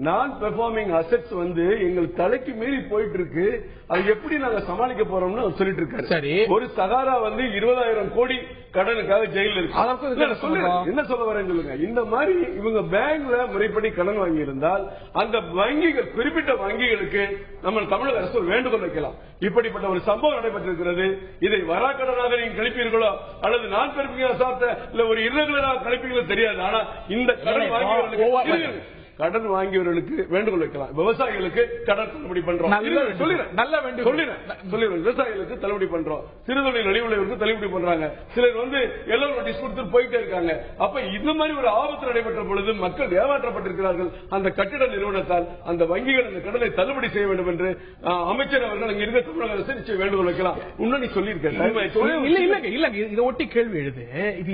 நான் பெர்ஃபார்மிங் அசெட்ஸ் வந்து எங்கள் தலைக்கு மீறி போயிட்டு இருக்கு, அது எப்படி நாங்க சமாளிக்க போறோம்னு அவர் சொல்லிட்டு இருக்காரு. சரி, ஒரு சகாரா வந்து 20,000 கோடி கடனுக்காக ஜெயில இருக்கு. என்ன சொல்ல வரேன்னு சொல்லுங்க. இந்த மாதிரி இவங்க பேங்க்ல முறைப்படி கடன் வாங்கி இருந்தால் அந்த வங்கிகள், குறிப்பிட்ட வங்கிகளுக்கு நம்ம தமிழக அரசு ஒரு வேண்டுகோள் வைக்கலாம். இப்படிப்பட்ட ஒரு சம்பவம் நடைபெற்றிருக்கிறது, இதை வராக்கடனாக நீங்க கழிப்பீர்களோ அல்லது நான் பெருமையா சாப்பிட்ட இல்ல ஒரு இரகுலராக கழிப்பீங்களோ தெரியாது. ஆனா இந்த கடன் வாங்கியவர்களுக்கு வேண்டுகோள் வைக்கலாம். விவசாயிகளுக்கு கடன் தள்ளுபடி பண்றோம், விவசாயிகளுக்கு தள்ளுபடி பண்றோம், சிறுதொழில் நலிவுள்ளவர்களுக்கு தள்ளுபடி பண்றாங்க. சிலர் வந்து எல்லோரும் நோட்டீஸ் கொடுத்து போயிட்டே இருக்காங்க. அப்ப இந்த மாதிரி ஒரு ஆபத்து நடைபெற்ற பொழுது மக்கள் ஏமாற்றப்பட்டிருக்கிறார்கள். அந்த கட்டிட நிறுவனத்தால் அந்த வங்கிகள் அந்த கடனை தள்ளுபடி செய்ய வேண்டும் என்று அமைச்சர் அவர்கள் அங்க இருக்க தமிழக அரசு நிச்சயம் வேண்டுகோள் வைக்கலாம். முன்னாடி சொல்லியிருக்கேன். இல்ல இதை ஒட்டி கேள்வி எழுது.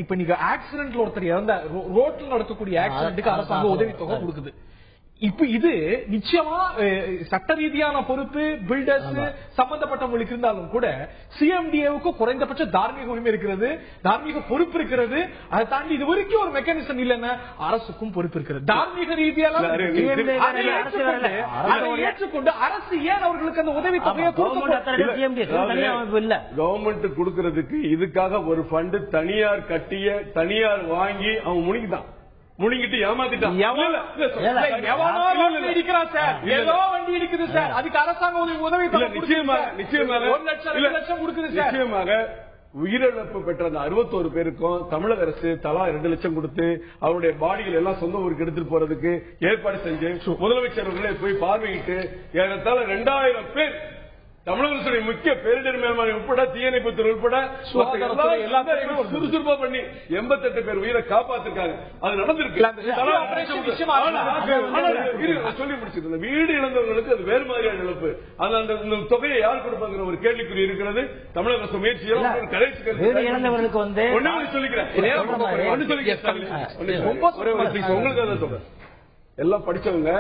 இப்ப நீங்க ஆக்சிடென்ட்ல ஒருத்தர் இறந்த ரோட்ல நடக்கக்கூடிய ஆக்சிடென்ட்டுக்கு அரசாங்கம் உதவித்தொகை கொடுக்குது. இப்ப இது நிச்சயமா சட்ட ரீதியான பொறுப்பு பில்டர்ஸ் சம்பந்தப்பட்டவங்களுக்கு இருந்தாலும் கூட சிஎம்டிஏவுக்கு குறைந்தபட்ச தார்மீக உரிமை இருக்கிறது, தார்மீக பொறுப்பு இருக்கிறது. அதை தாண்டி இது வரைக்கும் ஒரு மெக்கானிசம் இல்லைன்னா அரசுக்கும் பொறுப்பு இருக்கிறது. தார்மீக ரீதியால ஏற்றுக்கொண்டு அரசு ஏன் அவர்களுக்கு அந்த உதவி தொகையை கவர்மெண்ட் கொடுக்கிறதுக்கு இதுக்காக ஒரு ஃபண்ட் தனியார் கட்டிய தனியார் வாங்கி அவங்க முடிக்குதான் முழுங்கிட்டு ஏமாத்திட்டான். ஏதோ வண்டி இருக்குது சார், அதுக்கு அரசாங்கம் உதவி நிச்சயமாக 1 லட்சம் 2 லட்சம் கொடுக்குது. நிச்சயமாக உயிரிழப்பு பெற்ற அந்த 61 பேருக்கும் தமிழக அரசு தலா 2 லட்சம் கொடுத்து அவருடைய பாடிகள் எல்லாம் சொந்த ஊருக்கு எடுத்துட்டு போறதுக்கு ஏற்பாடு செஞ்சு முதலமைச்சர்களே போய் பார்வையிட்டு ஏறத்தாழ 2000 பேர் தமிழக அரசுடைய முக்கிய பேரிடர் மேலாண்மை உட்பட தீயணைப்புத்துறை உட்பட எல்லாத்தையும் சுறுசுறுப்பா பண்ணி 88 பேர் உயிரை காப்பாத்திருக்காங்க. அது நடந்திருக்கு. சொல்லி முடிச்சிருக்க வீடு இழந்தவர்களுக்கு அது வேறு மாதிரியான இழப்பு. அந்த தொகையை யார் கொடுப்பாங்கிற ஒரு கேள்விக்குறி இருக்கிறது. தமிழக அரசு முயற்சியெல்லாம் கடைசி இழந்தவர்களுக்கு வந்து உங்களுக்கு தான் சொல்றேன். எல்லாம் படிச்சவங்க,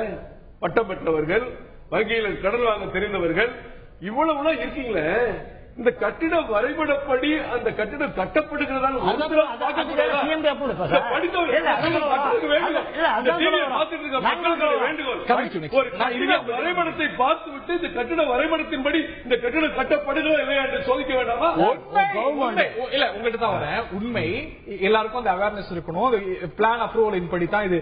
பட்டம் பெற்றவர்கள், வங்கியில் கடன் வாங்க தெரிந்தவர்கள், இவ்வளவு இருக்கீங்களே. இந்த கட்டிட வரைபடப்படி அந்த கட்டிடம் கட்டப்படுகிறதா வரைபடத்தை பார்த்துவிட்டு இந்த கட்டிட வரைபடத்தின்படி இந்த கட்டிடம் கட்டப்படுகிறதா இல்லையா என்று சோதிக்க வேண்டாமா? இல்ல உங்ககிட்ட தான் வரேன். உண்மை எல்லாருக்கும் அந்த அவேர்னஸ் இருக்கணும். பிளான் அப்ரூவலின் படி தான் இது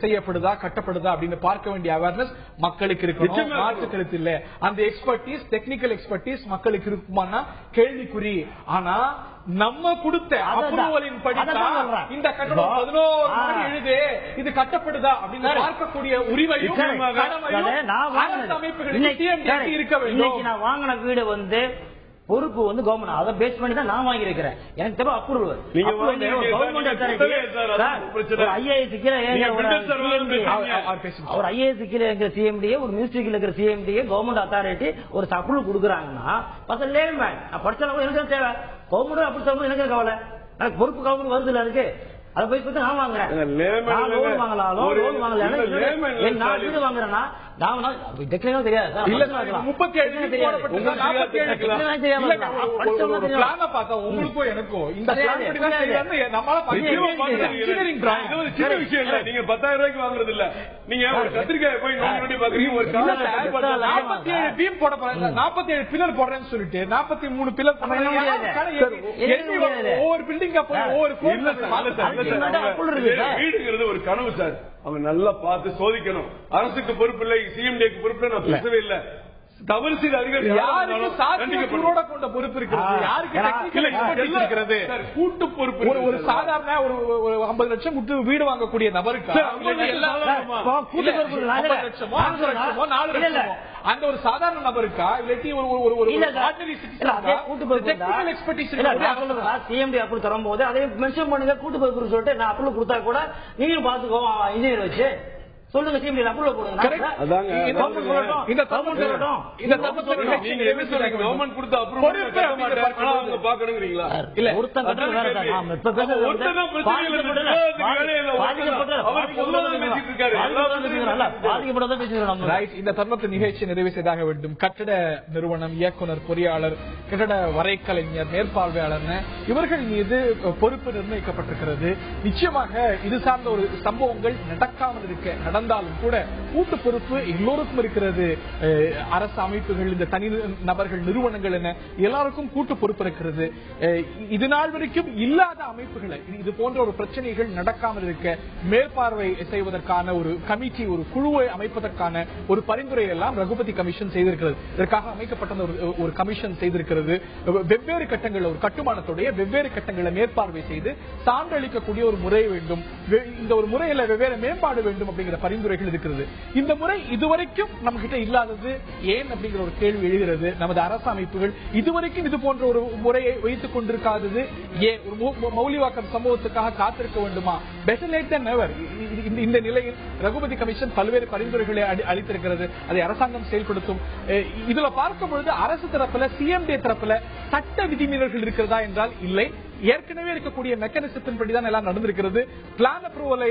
செய்யப்படுதா கட்டப்படுதா அப்படின்னு பார்க்க வேண்டிய அவேர்னஸ் மக்களுக்கு இருக்கணும். மாற்று கருத்து இல்ல. அந்த எக்ஸ்பர்டீஸ், டெக்னிக்கல் எக்ஸ்பர்டீஸ் மக்களுக்கு இருக்குமானா கேள்விக்குறி. ஆனா நம்ம கொடுத்த அப்ரூவலின் படி இந்த கட்டடம் 11 மாடி எழுது இது கட்டப்படுதா அப்படின்னு பார்க்கக்கூடிய உரிமையும் அமைப்புகளுக்கு இருக்க வேண்டும். நான் வாங்கின வீடு வந்து பொறுப்பு வந்து கவர்மெண்ட், அதை பேஸ் பண்ணி தான் நான் வாங்கியிருக்கிறேன். எனக்கு தேவை அப்ரூவல். ஐஏஎஸ் கீழே அவர் ஐஏஎஸ் கீழே இருக்கிற சிஎம்டிஏ, ஒரு மினிஸ்ட்ரிக்கு இருக்கிற சிஎம்டிஏ, கவர்மெண்ட் அத்தாரிட்டி ஒரு அப்ரூவல் கொடுக்குறாங்கன்னா லேர்மேன் படிச்சாலும் எனக்கு தேவை. கவர்மெண்ட் அப்படி சொல்றது எனக்கு கவலை. எனக்கு பொறுப்பு கவர்மெண்ட் வருது இல்ல இருக்கு. அதை போய் பத்தி நான் வாங்குறேன். லோன் வாங்கலாம், லோன் வாங்கல நான் வீடு வாங்குறேன்னா தெரியாது. உங்களுக்கும் எனக்கும் இந்த நீங்க 10,000 ரூபாய்க்கு வாங்குறது இல்ல. நீங்க ஒரு கத்திரிக்காய் போய் பாக்குறீங்க. ஒரு 47 பீம் போட போறேன், 47 பில்லர் போடுறேன்னு சொல்லிட்டு 43 பில்லர் ஒவ்வொரு பில்டிங்கா போய் ஒவ்வொரு வீடுங்கிறது ஒரு கனவு சார். அவங்க நல்லா பார்த்து சோதிக்கணும். அரசுக்கு பொறுப்பு இல்லை, சிஎம்டிக்கு பொறுப்பு நான் பேசவே இல்லை. தவறு செய்த அதிகாரிகளோட கொண்ட பொறுப்பு இருக்கிறது, யாருக்கு கூட்டு பொறுப்பு. ஒரு சாதாரண ஒரு 50 லட்சம் கொடுத்து வீடு வாங்கக்கூடிய நபருக்கு அந்த ஒரு சாதாரண நபருக்கா இல்லாட்டி சிஎம்டி அப்ரூவ் தரும் போது அதை மென்ஷன் பண்ணுங்க கூட்டு பொறுப்பு சொல்லிட்டு நான் அப்ரூவ் கொடுத்தா கூட நீங்களும் பாத்துக்கோ இன்ஜினியர் வச்சு சொல்லுங்க. சிஎம்டி அப்ரூவ் போடுங்க. இந்த தருணத்தை நிகழ்ச்சி நிறைவு செய்தாக வேண்டும். கட்டட நிறுவனம், இயக்குனர், பொறியாளர், கட்டட வரைக்கலைஞர், மேற்பார்வையாளர் இவர்கள் மீது பொறுப்பு நிர்ணயிக்கப்பட்டிருக்கிறது. நிச்சயமாக இது சார்ந்த ஒரு சம்பவங்கள் நடக்காமல் இருக்க நடந்தாலும் கூட கூட்டு பொறுப்பு எல்லோருக்கும் இருக்கிறது. அரசு அமைப்புகள், இந்த தனி நபர்கள், நிறுவனங்கள் என எல்லாருக்கும் கூட்டு பொறுப்பு இருக்கிறது. இது நாள் வரைக்கும் இல்லாத அமைப்புகளை இது போன்ற ஒரு பிரச்சனைகள் நடக்காமல் இருக்க மேற்பார்வை செய்வதற்கான ஒரு கமிட்டி, ஒரு குழுவை அமைப்பதற்கான ஒரு பரிந்துரை எல்லாம் ரகுபதி கமிஷன் செய்திருக்கிறது. இதற்காக அமைக்கப்பட்ட ஒரு கமிஷன் செய்திருக்கிறது. வெவ்வேறு கட்டங்களில் ஒரு கட்டுமானத்துடைய வெவ்வேறு கட்டங்களை மேற்பார்வை செய்து சான்றளிக்கக்கூடிய ஒரு முறை வேண்டும். இந்த ஒரு முறையில வெவ்வேறு மேம்பாடு வேண்டும் அப்படிங்கிற பரிந்துரைகள் இருக்கிறது. இந்த முறை இதுவரைக்கும் நம்ம கிட்ட இல்லாதது ஏன் அப்படிங்கிற ஒரு கேள்வி எழுகிறது. நமது அரசு அமைப்புகள் இதுவரைக்கும் இது போன்ற ஒரு முறையை வைத்துக் கொண்டிருக்காதது ஏன்? ஒரு மௌலிவாக்கம் சம்பவத்துக்காக காத்திருக்க வேண்டுமா? பெட்டர் லேட் தென் நெவர். இந்த நிலையில் ரகுபதி கமிஷன் பல்வேறு பரிந்துரைகளை அளித்திருக்கிறது. அதை அரசாங்கம் செயல்படுத்தும். இதுல பார்க்கும் பொழுது அரசு தரப்புல, சிஎம்டி தரப்புல சட்ட விதிமீறல்கள் இருக்கிறதா என்றால் இல்லை. ஏற்கனவே இருக்கக்கூடிய மெக்கானிசத்தின் படிதான் எல்லாம் நடந்திருக்கிறது. பிளான் அப்ரூவலை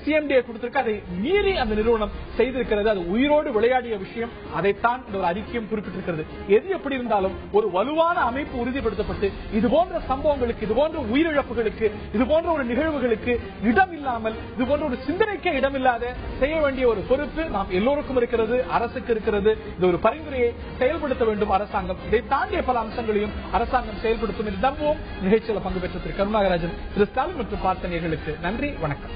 சிஎம்டிஏ கொடுத்திருக்க, அதை மீறி அந்த நிறுவனம் செய்திருக்கிறது. அது உயிரோடு விளையாடிய விஷயம். அதைத்தான் இந்த ஒரு அறிக்கையும் குறிப்பிட்டிருக்கிறது. எது எப்படி இருந்தாலும் ஒரு வலுவான அமைப்பு உறுதிப்படுத்தப்பட்டு இது போன்ற சம்பவங்களுக்கு, இது போன்ற உயிரிழப்புகளுக்கு, இது போன்ற ஒரு நிகழ்வுகளுக்கு இடம் இல்லாமல், இது போன்ற ஒரு சிந்தனைக்கே இடமில்லாத செய்ய வேண்டிய ஒரு பொறுப்பு நாம் எல்லோருக்கும் இருக்கிறது, அரசுக்கு இருக்கிறது. இது ஒரு பரிந்துரையை செயல்படுத்த வேண்டும் அரசாங்கம். இதை தாண்டிய பல அம்சங்களையும் அரசாங்கம் செயல்படுத்தும் என்று நம்புவோம். நிகழ்ச்சியில் பங்கு பெற்ற திரு கருணாகராஜன், திரு ஸ்டாலின் மற்றும் பார்த்தனியர்களுக்கு நன்றி, வணக்கம்.